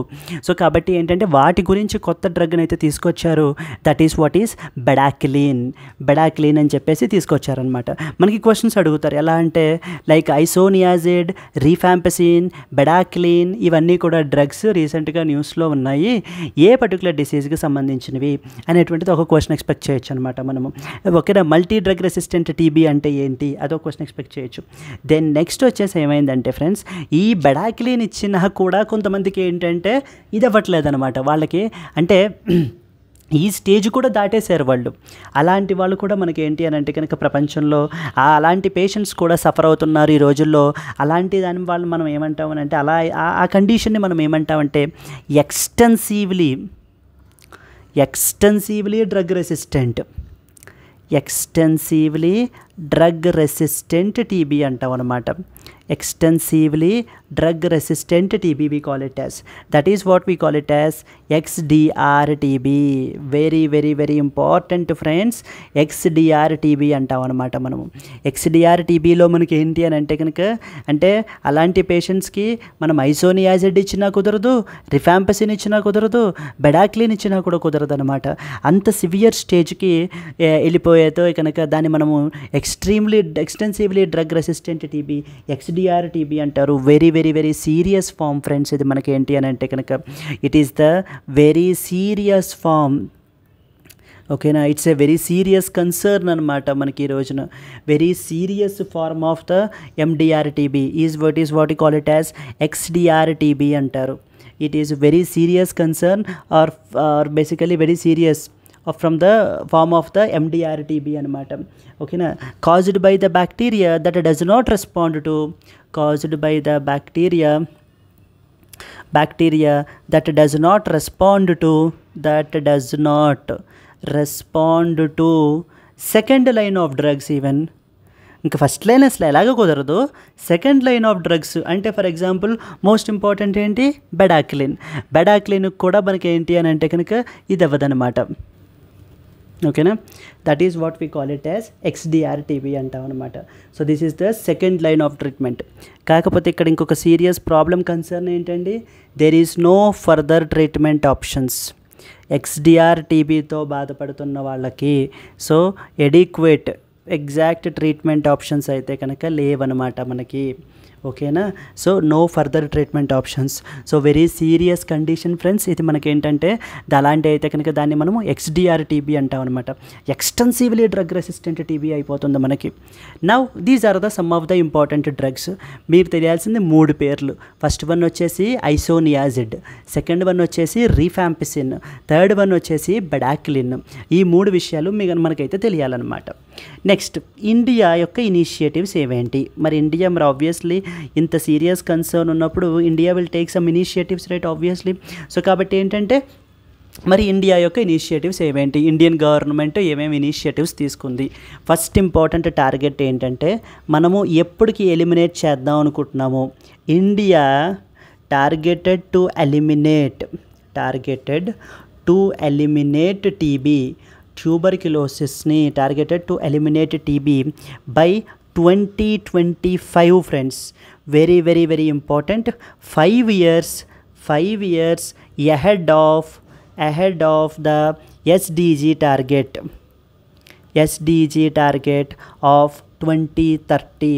Speaker 1: సో కాబట్టి ఏంటంటే వాటి గురించి కొత్త డ్రగ్ని అయితే తీసుకొచ్చారు. దట్ ఈస్ వాట్ ఈస్ బెడాక్లిన్ అని చెప్పేసి తీసుకొచ్చారనమాట. మనకి క్వశ్చన్స్ అడుగుతారు ఎలా అంటే లైక్ ఐసోనియాజిడ్, రిఫాంపసిన్, బెడాక్లిన్ ఇవన్నీ కూడా డ్రగ్స్ రీసెంట్గా న్యూస్లో ఉన్నాయి, ఏ పర్టికులర్ డిసీజ్కి సంబంధించినవి అనేటువంటిది ఒక క్వశ్చన్ ఎక్స్పెక్ట్ చేయొచ్చు అనమాట మనము. ఓకేనా, మల్టీ డ్రగ్ రెసిస్టెంట్ టీబీ అంటే ఏంటి అదొక క్వశ్చన్ ఎక్స్పెక్ట్ చేయొచ్చు. దెన్ నెక్స్ట్ వచ్చేసి ఏమైందంటే ఫ్రెండ్స్, ఈ బెడాక్లిన్ ఇచ్చినా కూడా కొంతమందికి ఏంటంటే ఇది అవ్వట్లేదు అనమాట. వాళ్ళకి అంటే ఈ స్టేజ్ కూడా దాటేశారు వాళ్ళు. అలాంటి వాళ్ళు కూడా మనకి ఏంటి అని అంటే కనుక ప్రపంచంలో అలాంటి పేషెంట్స్ కూడా సఫర్ అవుతున్నారు ఈ రోజుల్లో. అలాంటి దాని వాళ్ళు మనం ఏమంటామని అంటే ఆ కండిషన్ని మనం ఏమంటామంటే ఎక్స్టెన్సివ్లీ డ్రగ్ రెసిస్టెంట్ టీబీ అంటాం అనమాట. extensively drug resistant TB we call it as, that is what we call it as XDR-TB. very very very important friends, XDR-TB అంటాం అనమాట మనము. XDR-TBలో మనకి ఏంటి అని అంటే కనుక అంటే అలాంటి పేషెంట్స్కి మనం ఐసోనియాజిడ్ ఇచ్చినా కుదరదు, రిఫాంపసిన్ ఇచ్చినా కుదరదు, బెడాక్లిన్ ఇచ్చినా కూడా కుదరదు అనమాట. అంత సివియర్ స్టేజ్కి వెళ్ళిపోయేతో కనుక దాన్ని మనము extensively drug resistant TB, XDR-TB అంటారు. Very very very serious form friends. ఇది మనకి ఏంటి అని అంటే కనుక it is the very serious form. ఓకేనా, it's a very serious concern అనమాట మనకి ఈ రోజున. Very serious form of the MDR-TB is what you call it as XDR-TB అంటారు. It is very serious concern or basically very serious from the form of the MDR-TB అనమాట. ఓకేనా, caused by the bacteria that does not respond to second line of drugs even. ఇంకా first line అసలు ఎలాగో కుదరదు, second line of drugs అంటే for example most important ఏంటి, బెడాక్లిన్ కూడా మనకి ఏంటి అని అంటే కనుక ఇది అవ్వదనమాట. ఓకేనా, that is what we call it as XDR TB అంటాం అనమాట. So this is the second line of treatment. కాకపోతే ఇక్కడ ఇంకొక సీరియస్ ప్రాబ్లం కన్సర్న్ ఏంటండి, there is no further treatment options. XDR టీబీతో బాధపడుతున్న వాళ్ళకి so adequate exact treatment options అయితే కనుక లేవన్నమాట మనకి. ఓకేనా, so no further treatment options. So very serious condition friends. ఇది మనకేంటంటే అలాంటి అయితే కనుక దాన్ని మనము ఎక్స్డిఆర్ టీబీ అంటాం అనమాట. ఎక్స్టెన్సివ్లీ డ్రగ్ రెసిస్టెంట్ టీబీ అయిపోతుంది మనకి. Now these are the some of the important drugs. మీరు తెలియాల్సింది 3 పేర్లు. ఫస్ట్ వన్ వచ్చేసి ఐసోనియాజిడ్, సెకండ్ వన్ వచ్చేసి రీఫాంపిసిన్, థర్డ్ వన్ వచ్చేసి బెడాక్లిన్. ఈ 3 విషయాలు మనకైతే తెలియాలన్నమాట. నెక్స్ట్, ఇండియా యొక్క ఇనిషియేటివ్స్ ఏవేంటి? మరి ఇండియా మరి ఆబ్వియస్లీ ఇంత సీరియస్ కన్సర్న్ ఉన్నప్పుడు India will take some initiatives right obviously. So కాబట్టి ఏంటంటే మరి ఇండియా యొక్క ఇనిషియేటివ్స్ ఏవేంటి, ఇండియన్ గవర్నమెంట్ ఏమేమి ఇనిషియేటివ్స్ తీసుకుంది? ఫస్ట్ ఇంపార్టెంట్ టార్గెట్ ఏంటంటే మనము ఎప్పటికి ఎలిమినేట్ చేద్దాం అనుకుంటున్నాము, India targeted to eliminate TB, ట్యూబర్క్యులోసిస్ని targeted to eliminate TB by 2025 friends. Very very very important. 5 years ahead of the SDG target of 2030.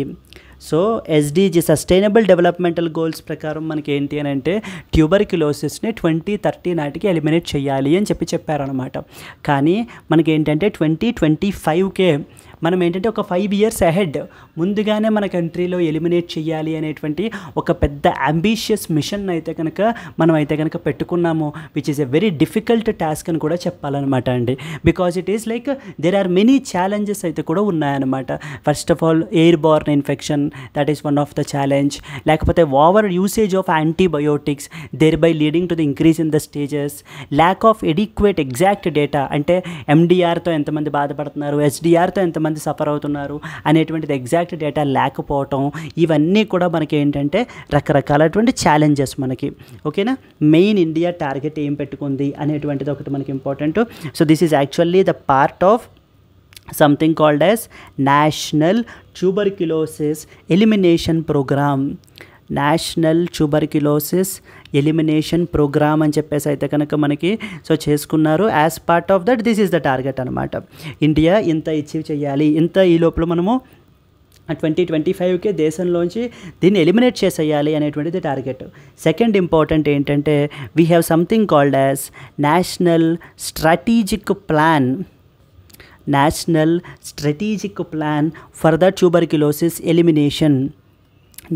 Speaker 1: So SDG sustainable developmental goals ప్రకారం మనకి ఏంటి అని అంటే ట్యూబర్క్యులోసిస్ని 2030 నాటికి ఎలిమినేట్ చేయాలి అని చెప్పారనమాట. కానీ మనకి ఏంటంటే 2025కే మనం ఏంటంటే ఒక 5 years ahead ముందుగానే మన కంట్రీలో ఎలిమినేట్ చేయాలి అనేటువంటి ఒక పెద్ద అంబిషియస్ మిషన్ అయితే కనుక మనం అయితే కనుక పెట్టుకున్నాము, which is a very difficult task అని కూడా చెప్పాలన్నమాట అండి. Because it is like there are many challenges అయితే కూడా ఉన్నాయన్నమాట. First of all air borne infection, that is one of the challenge. లేకపోతే over usage of antibiotics there by leading to the increase in the stages, lack of adequate exact data, అంటే ఎండిఆర్తో ఎంతమంది బాధపడుతున్నారు, ఎస్డిఆర్తో ఎంతమంది suffer అవుతున్నారు అనేటువంటిది exact data లేకపోవటం, ఇవన్నీ కూడా మనకి ఏంటంటే రకరకాలటువంటి ఛాలెంజెస్ మనకి. ఓకేనా, మెయిన్ ఇండియా టార్గెట్ ఏం పెట్టుకుంది అనేటువంటిది ఒకటి మనకి important. So this is actually the part of something called as National Tuberculosis Elimination Program. National tuberculosis elimination programme అని చెప్పేసి అయితే కనుక మనకి సో చేసుకున్నారు. As part of that this is the target అనమాట. ఇండియా ఇంత అచీవ్ చేయాలి, ఇంత ఈ లోపల మనము 2025కే దేశంలోంచి దీన్ని ఎలిమినేట్ చేసేయాలి అనేటువంటిది టార్గెట్. సెకండ్ ఇంపార్టెంట్ ఏంటంటే we have something called as national strategic plan for the tuberculosis elimination.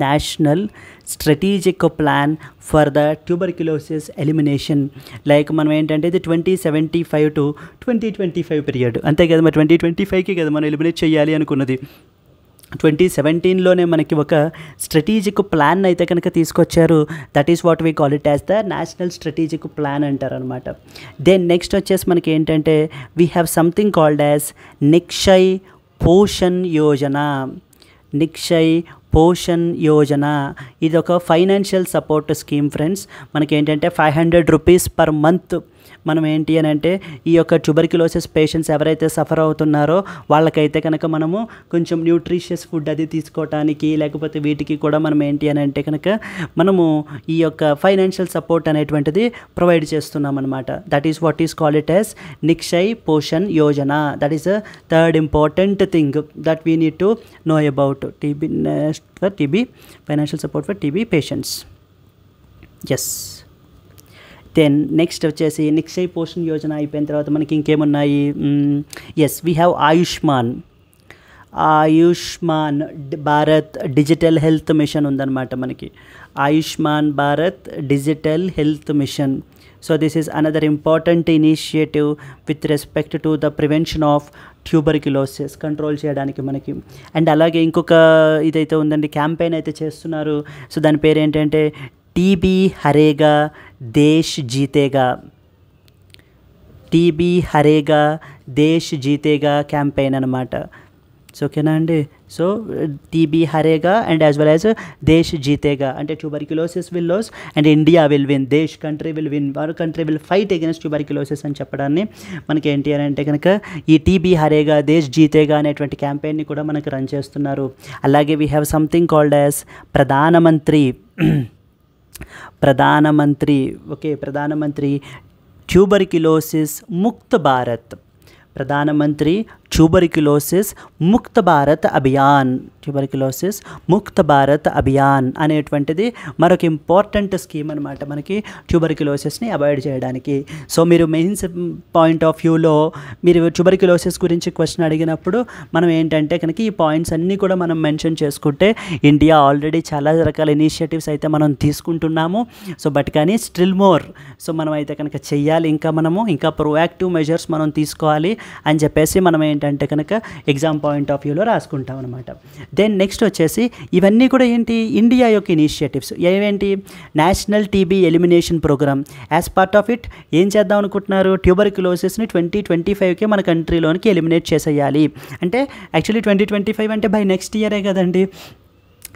Speaker 1: National strategic plan for the tuberculosis elimination. Like మనం ఏంటంటే ఇది 2075 to 2025 పీరియడ్ అంతే కదా. మరి 2025కి కదా మనం ఎలిమినేట్ చేయాలి అనుకున్నది. 2017లోనే మనకి ఒక స్ట్రాటజిక్ ప్లాన్ అయితే కనుక తీసుకొచ్చారు. That is what we call it as the national strategic plan అంటారు అనమాట. దెన్ నెక్స్ట్ వచ్చేసి మనకి ఏంటంటే we have something called as Nikshay Poshan Yojana. ఇది ఒక ఫైనాన్షియల్ సపోర్ట్ స్కీమ్ ఫ్రెండ్స్. మనకి ఏంటంటే 500 రూపీస్ పర్ మంత్ మనం ఏంటి అని అంటే ఈ యొక్క ట్యూబర్క్యులోసిస్ పేషెంట్స్ ఎవరైతే సఫర్ అవుతున్నారో వాళ్ళకైతే కనుక మనము కొంచెం న్యూట్రిషియస్ ఫుడ్ అది తీసుకోవటానికి లేకపోతే వీటికి కూడా మనం ఏంటి అని అంటే కనుక మనము ఈ యొక్క ఫైనాన్షియల్ సపోర్ట్ అనేటువంటిది ప్రొవైడ్ చేస్తున్నాం అనమాట. That is what is call it as Nikshay Poshan Yojana. That is a third important thing that we need to know about TB financial support for TB patients. Yes. Then next వచ్చేసి నిక్షయ్ పోషణ్ యోజన అయిపోయిన తర్వాత మనకి ఇంకేమున్నాయి? Yes, we have Ayushman Bharat digital health mission ఉందన్నమాట మనకి. Ayushman Bharat digital health mission. So this is another important initiative with respect to the prevention of tuberculosis control చేయడానికి మనకి. And అలాగే ఇంకొక ఇదైతే ఉందండి, క్యాంపెయిన్ అయితే చేస్తున్నారు. సో దాని పేరు ఏంటంటే టీబీ హరేగా దేశ్ జీతేగా క్యాంపెయిన్ అనమాట. సో ఓకేనా అండి. So TB Harega and as well as Desh Jeetega, అంటే tuberculosis will lose and India will win, దేశ్ country will win, our country will fight against tuberculosis అని చెప్పడాన్ని మనకి ఏంటి అని అంటే కనుక ఈ టీబీ హరేగా దేశ్ జీతేగా అనేటువంటి క్యాంపెయిన్ని కూడా మనకు రన్ చేస్తున్నారు. అలాగే we have something called as ప్రధానమంత్రి ట్యూబర్క్యులోసిస్ ముక్త్ భారత్, ప్రధానమంత్రి ట్యూబర్క్యులోసిస్ ముక్త్ భారత్ అభియాన్, ట్యూబర్క్యులోసిస్ ముక్త్ భారత్ అభియాన్ అనేటువంటిది మరొక ఇంపార్టెంట్ స్కీమ్ అనమాట మనకి ట్యూబర్క్యులోసిస్ని అవాయిడ్ చేయడానికి. సో మీరు మెయిన్స్ పాయింట్ ఆఫ్ వ్యూలో మీరు ట్యూబర్క్యులోసిస్ గురించి క్వశ్చన్ అడిగినప్పుడు మనం ఏంటంటే కనుక ఈ పాయింట్స్ అన్నీ కూడా మనం మెన్షన్ చేసుకుంటే ఇండియా ఆల్రెడీ చాలా రకాల ఇనిషియేటివ్స్ అయితే మనం తీసుకుంటున్నాము. సో బట్ కానీ స్టిల్ మోర్, సో మనం అయితే కనుక చెయ్యాలి, ఇంకా ప్రోయాక్టివ్ మెజర్స్ మనం తీసుకోవాలి అని చెప్పేసి మనం ఏంటంటే కనుక ఎగ్జామ్ పాయింట్ ఆఫ్ వ్యూలో రాసుకుంటాం అనమాట. దెన్ నెక్స్ట్ వచ్చేసి ఇవన్నీ కూడా ఏంటి ఇండియా యొక్క ఇనిషియేటివ్స్. ఏవేంటి? National TB elimination programme. As part of it ఏం చేద్దాం అనుకుంటున్నారు? ట్యూబర్క్యులోసిస్ని 2025కే మన కంట్రీలోనికి ఎలిమినేట్ చేసేయాలి. అంటే యాక్చువల్లీ 2025 అంటే బై నెక్స్ట్ ఇయరే కదండి.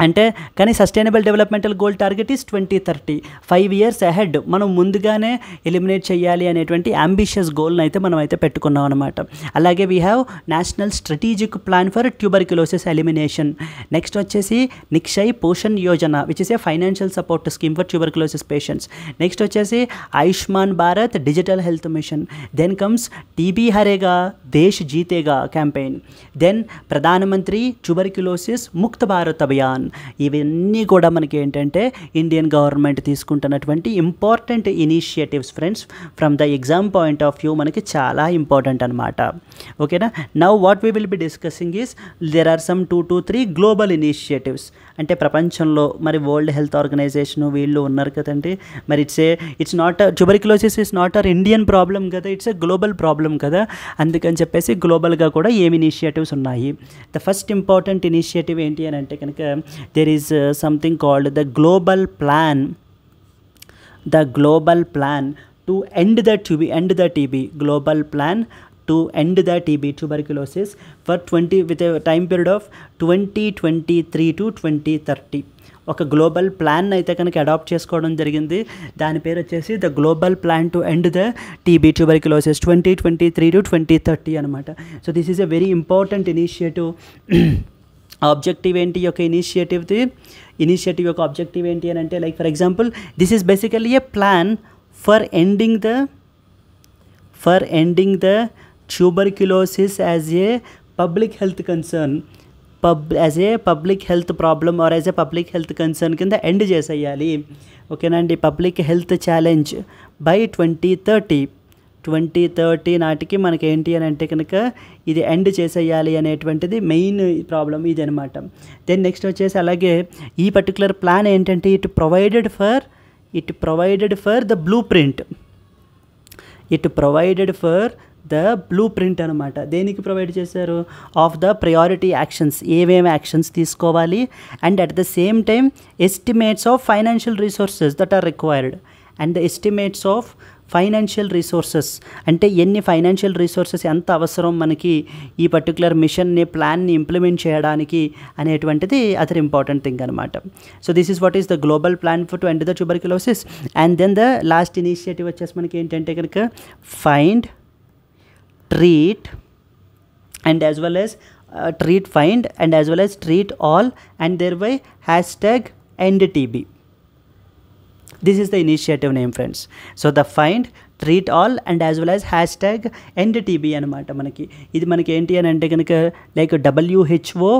Speaker 1: అంటే కానీ sustainable developmental goal target is 2030, 5 years ahead మనం ముందుగానే ఎలిమినేట్ చేయాలి అనేటువంటి అంబిషియస్ గోల్ని అయితే మనం అయితే పెట్టుకున్నాం అనమాట. అలాగే we have national strategic plan for tuberculosis elimination. Next వచ్చేసి Nikshay Poshan Yojana which is a financial support scheme for tuberculosis patients. Next వచ్చేసి Ayushman Bharat digital health mission. Then comes TB Harega Desh Jeetega campaign. Then Pradhan Mantri tuberculosis Mukt Bharat Abhiyan. ఇవన్నీ కూడా మనకి ఏంటంటే ఇండియన్ గవర్నమెంట్ తీసుకుంటున్నటువంటి important initiatives friends. From the exam point of view మనకి చాలా important అనమాట. ఓకేనా. Now what we will be discussing is there are some 2 to 3 global initiatives. అంటే ప్రపంచంలో మరి వరల్డ్ హెల్త్ ఆర్గనైజేషన్ వీళ్ళు ఉన్నారు కదండి. మరి it's not tuberculosis is not our Indian problem కదా, ఇట్స్ ఏ గ్లోబల్ ప్రాబ్లం కదా. అందుకని చెప్పేసి గ్లోబల్గా కూడా ఏమి ఇనిషియేటివ్స్ ఉన్నాయి. ద ఫస్ట్ ఇంపార్టెంట్ ఇనిషియేటివ్ ఏంటి అని అంటే కనుక there is something called the global plan to end the TB, global plan to end the TB tuberculosis for 20 with a time period of 2023 to 2030. ఒక గ్లోబల్ ప్లాన్ అయితే కనుక adapt చేసుకోవడం జరిగింది. దాని పేరు వచ్చేసి the global plan to end the TB tuberculosis 2023 to 2030 అనమాట. So this is a very important initiative. Objective ఏంటి యొక్క ఇనిషియేటివ్ యొక్క ఆబ్జెక్టివ్ ఏంటి అని అంటే like for example this is basically A plan for ending the tuberculosis as a public health concern, as a public health problem or as a public health concern కింద end చేసేయాలి. ఓకేనండి. Public health challenge by 2030 నాటికి మనకి ఏంటి అని అంటే కనుక ఇది ఎండ్ చేసేయాలి అనేటువంటిది మెయిన్ ప్రాబ్లం ఇది అనమాట. దెన్ నెక్స్ట్ వచ్చేసి అలాగే ఈ పర్టికులర్ ప్లాన్ ఏంటంటే it provided for the blueprint అనమాట. దేనికి ప్రొవైడ్ చేశారు? ఆఫ్ ద ప్రయారిటీ యాక్షన్స్, ఏమేమి యాక్షన్స్ తీసుకోవాలి and at the same time estimates of financial resources that are required. And the estimates of financial resources అంటే ఎన్ని financial resources ఎంత అవసరం మనకి ఈ పర్టికులర్ మిషన్ని ప్లాన్ని ఇంప్లిమెంట్ చేయడానికి అనేటువంటిది అదర్ ఇంపార్టెంట్ థింగ్ అనమాట. So this is what is the global plan for to end the tuberculosis. And then the last initiative వచ్చేసి మనకి ఏంటంటే కనుక find, treat and as well as treat all and thereby #EndTB. This is the initiative name friends. So the find, treat all and as well as #EndTB అనమాట. ఇది మనకి ఏంటి అని అంటే కనుక like WHO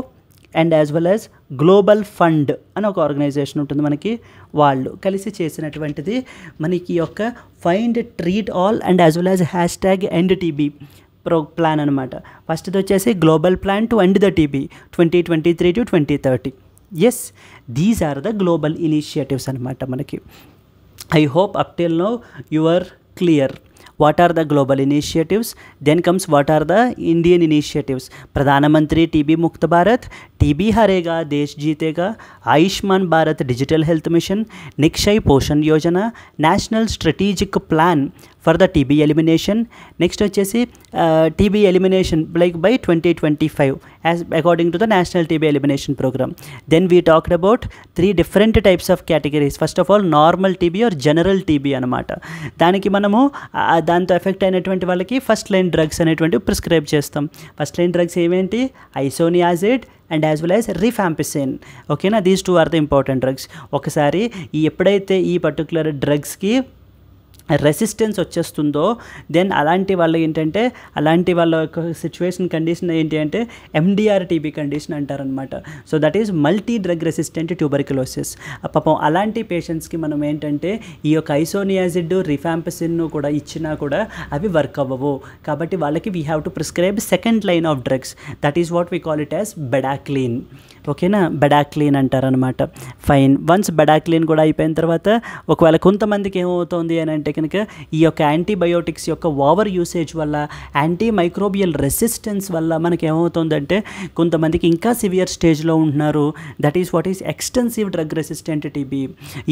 Speaker 1: and as well as global fund అని ఒక organisation ఉంటుంది మనకి, వాళ్ళు కలిసి చేసినటువంటిది మనకి యొక్క find, treat all and as well as #EndTB plan అనమాట. ఫస్ట్ది వచ్చేసి global plan to end the TB 2023 to 2030. Yes, these are the global initiatives అనమాట మనకి. I hope up till now you are clear. What are the global initiatives? Then comes what are the Indian initiatives? Pradhanamantri TB Mukt Bharat, TB Harega Desh Jeetega, Ayushman Bharat Digital Health Mission, Nikshay Poshan Yojana, National Strategic Plan for the TB elimination. Next వచ్చేసి TB elimination like by 2025 as according to the national TB elimination programme. Then we talked about 3 different types of categories. First of all normal TB or general TB అనమాట. దానికి మనము దాంతో effect అయినటువంటి వాళ్ళకి first line drugs అనేటువంటివి prescribe చేస్తాం. First line drugs ఏమేంటి? Isoniazid and as well as rifampicin. ఓకేనా, these 2 are the important drugs. ఒకసారి ఎప్పుడైతే ఈ పర్టికులర్ డ్రగ్స్కి రెసిస్టెన్స్ వచ్చేస్తుందో దెన్ అలాంటి వాళ్ళు ఏంటంటే అలాంటి వాళ్ళ యొక్క సిచ్యువేషన్ కండిషన్ ఏంటి అంటే ఎండిఆర్ టీబీ కండిషన్ అంటారనమాట. So that is multi drug resistant tuberculosis. పాపం అలాంటి పేషెంట్స్కి మనం ఏంటంటే ఈ యొక్క ఐసోనియాజిడ్ రిఫాంపిసిన్ కూడా ఇచ్చినా కూడా అవి వర్క్ అవ్వవు. కాబట్టి వాళ్ళకి we have to prescribe second line of drugs. That is what we call it as bedaquiline. ఓకేనా, బెడాక్లీన్ అంటారనమాట. ఫైన్. వన్స్ బెడాక్లీన్ కూడా అయిపోయిన తర్వాత ఒకవేళ కొంతమందికి ఏమవుతుంది అని అంటే కనుక ఈ యొక్క యాంటీబయోటిక్స్ యొక్క ఓవర్ యూసేజ్ వల్ల యాంటీ మైక్రోబియల్ రెసిస్టెన్స్ వల్ల మనకి ఏమవుతుందంటే కొంతమందికి ఇంకా సివియర్ స్టేజ్లో ఉంటున్నారు. That is what is extensive drug resistant TB.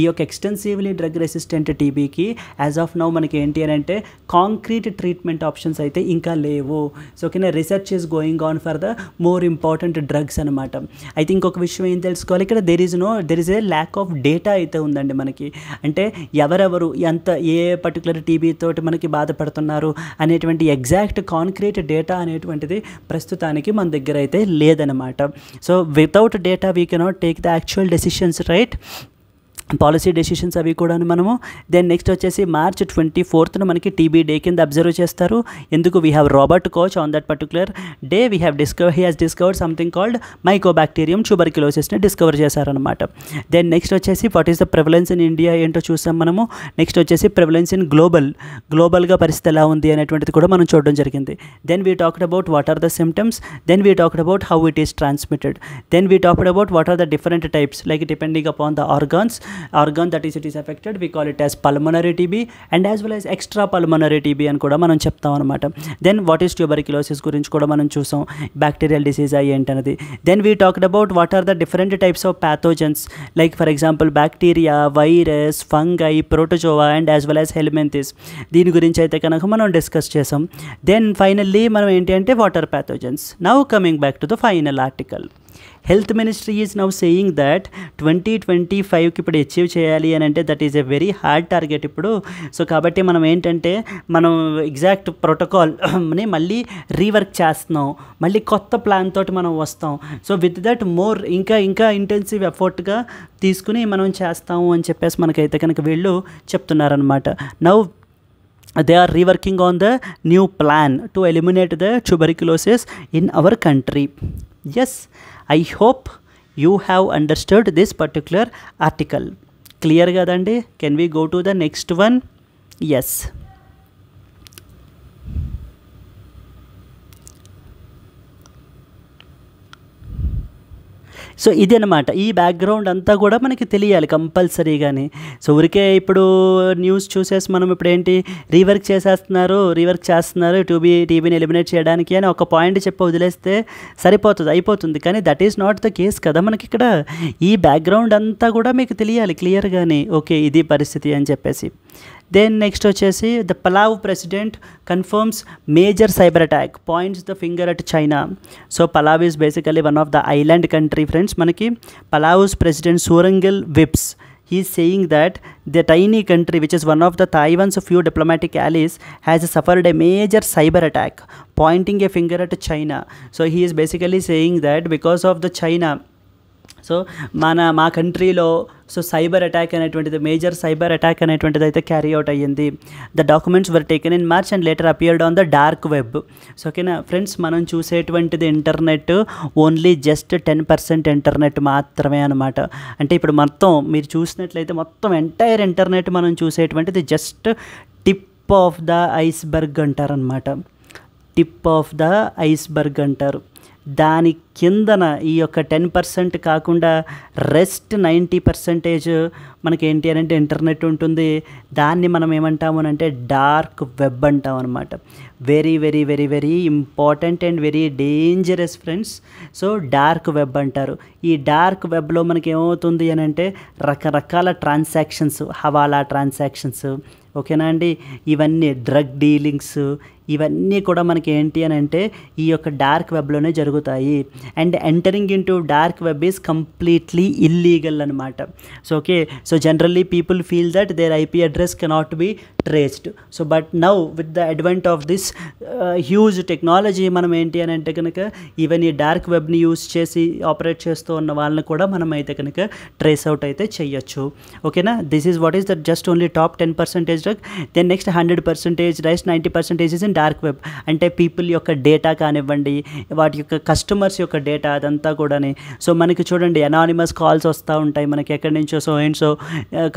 Speaker 1: ఈ యొక్క ఎక్స్టెన్సివ్లీ డ్రగ్ రెసిస్టెంట్ టీబీకి యాజ్ ఆఫ్ నౌ మనకి ఏంటి అని అంటే కాంక్రీట్ ట్రీట్మెంట్ ఆప్షన్స్ అయితే ఇంకా లేవు. సో ఓకేనా, research is going on for the more important drugs అనమాట. అయితే ఇంకొక విషయం ఏం తెలుసుకోవాలి, ఇక్కడ there is a lack of data అయితే ఉందండి మనకి. అంటే ఎవరెవరు ఎంత ఏ పర్టికులర్ టీబీ తోటి మనకి బాధపడుతున్నారు అనేటువంటి ఎగ్జాక్ట్ కాంక్రీట్ డేటా అనేటువంటిది ప్రస్తుతానికి మన దగ్గర అయితే లేదనమాట. So without data we cannot take the actual decisions, right? Policy decisions అవి కూడా మనము. దెన్ నెక్స్ట్ వచ్చేసి March 24th మనకి టీబీ డే కింద అబ్జర్వ్ చేస్తారు. ఎందుకు? We have Robert Koch on that particular day he has discovered something called mycobacterium ట్యూబర్క్యులోసిస్ని discover చేశారనమాట. దెన్ నెక్స్ట్ వచ్చేసి what is the prevalence in India ఏంటో చూసాం మనము. నెక్స్ట్ వచ్చేసి ప్రివలెన్స్ ఇన్ గ్లోబల్గా పరిస్థితి ఎలా ఉంది అనేటువంటిది కూడా మనం చూడడం జరిగింది. Then we talked about what are the symptoms. Then we talked about how it is transmitted. Then we talked about what are the different types like depending upon the organ that is it is affected, we call it as pulmonary TB and as well as extra pulmonary TB అని కూడా మనం చెప్తాం అనమాట. Then what is tuberculosis గురించి కూడా మనం చూసాం, bacterial disease ఏంటన్నది. Then we talked about what are the different types of pathogens like for example bacteria, virus, fungi, protozoa and as well as helminths. దీని గురించి అయితే కనుక మనం డిస్కస్ చేసాం. దెన్ ఫైనల్లీ మనం ఏంటి అంటే water pathogens. Now coming back to the final article. Health ministry is now saying that 2025కి ఇప్పుడు అచీవ్ చేయాలి అని అంటే that is a very hard target ఇప్పుడు. సో కాబట్టి మనం ఏంటంటే మనం ఎగ్జాక్ట్ ప్రోటోకాల్ని మళ్ళీ రీవర్క్ చేస్తున్నాం, మళ్ళీ కొత్త ప్లాన్ తోటి మనం వస్తాం. సో విత్ దట్ మోర్ ఇంకా ఇంటెన్సివ్ ఎఫర్ట్గా తీసుకుని మనం చేస్తాము అని చెప్పేసి మనకైతే కనుక వీళ్ళు చెప్తున్నారనమాట. Now they are reworking on the new plan to eliminate the tuberculosis in our country. Yes, I hope you have understood this particular article. Clear kadandi? Can we go to the next one? Yes. So ఇదనమాట, ఈ background అంతా కూడా మనకి తెలియాలి కంపల్సరీగానే. So ఊరికే ఇప్పుడు news చూసేసి మనం ఇప్పుడు ఏంటి రీవర్క్ చేస్తున్నారు టీబీని ఎలిమినేట్ చేయడానికి అని ఒక పాయింట్ చెప్పి వదిలేస్తే అయిపోతుంది. కానీ that is not the case కదా. మనకి ఇక్కడ ఈ బ్యాక్గ్రౌండ్ అంతా కూడా మీకు తెలియాలి క్లియర్గానే. ఓకే, ఇది పరిస్థితి అని చెప్పేసి. దెన్ నెక్స్ట్ వచ్చేసి the Palau president confirms major cyber attack, points the finger at China. So Palau is basically one of the island country friends. మనకి Palau's president Surangel Whipps, he is saying that the tiny country which is one of the Taiwan's few diplomatic allies has suffered a major cyber attack, pointing a finger at China. So he is basically saying that because of the China, so మా కంట్రీలో cyber attack అనేటువంటిది major cyber attack అనేటువంటిది అయితే carry out అయ్యింది. The documents were taken in March and later appeared on the dark web. So ఓకేనా friends, మనం చూసేటువంటిది internet only just 10% internet మాత్రమే అనమాట. అంటే ఇప్పుడు మొత్తం మీరు చూసినట్లయితే మొత్తం ఎంటైర్ ఇంటర్నెట్ మనం చూసేటువంటిది just tip of the iceberg అంటారనమాట. టిప్ ఆఫ్ ద ఐస్బర్గ్ అంటారు. దానికి కిందన ఈ యొక్క 10% కాకుండా రెస్ట్ 90% మనకి ఏంటి అని అంటే ఇంటర్నెట్ ఉంటుంది. దాన్ని మనం ఏమంటాము అని అంటే డార్క్ వెబ్ అంటాం అనమాట. Very very very very important and very dangerous friends. So dark web అంటారు. ఈ డార్క్ వెబ్లో మనకి ఏమవుతుంది అని అంటే రకరకాల ట్రాన్సాక్షన్స్, హవాలా ట్రాన్సాక్షన్స్, ఓకేనా అండి, ఇవన్నీ డ్రగ్ డీలింగ్స్, ఇవన్నీ కూడా మనకి ఏంటి అని అంటే ఈ యొక్క డార్క్ వెబ్లోనే జరుగుతాయి. And entering in to dark web is completely illegal అనమాట. So okay, so generally people feel that their IP address cannot be traced. So but now with the advent of this huge technology మనం ఏంటి అని అంటే కనుక even ఈ dark వెబ్ని use చేసి operate చేస్తూ ఉన్న వాళ్ళని కూడా మనం అయితే కనుక ట్రేస్ అవుట్ అయితే చెయ్యొచ్చు. ఓకేనా, this is what is that just only top 10% drug. Then next 100% rest 90% is in dark web. అంటే పీపుల్ యొక్క డేటా కానివ్వండి, వాటి యొక్క కస్టమర్స్ యొక్క డేటా, అదంతా కూడాని. సో మనకి చూడండి అనానిమస్ కాల్స్ వస్తూ ఉంటాయి మనకి ఎక్కడి నుంచో, సో అండ్ సో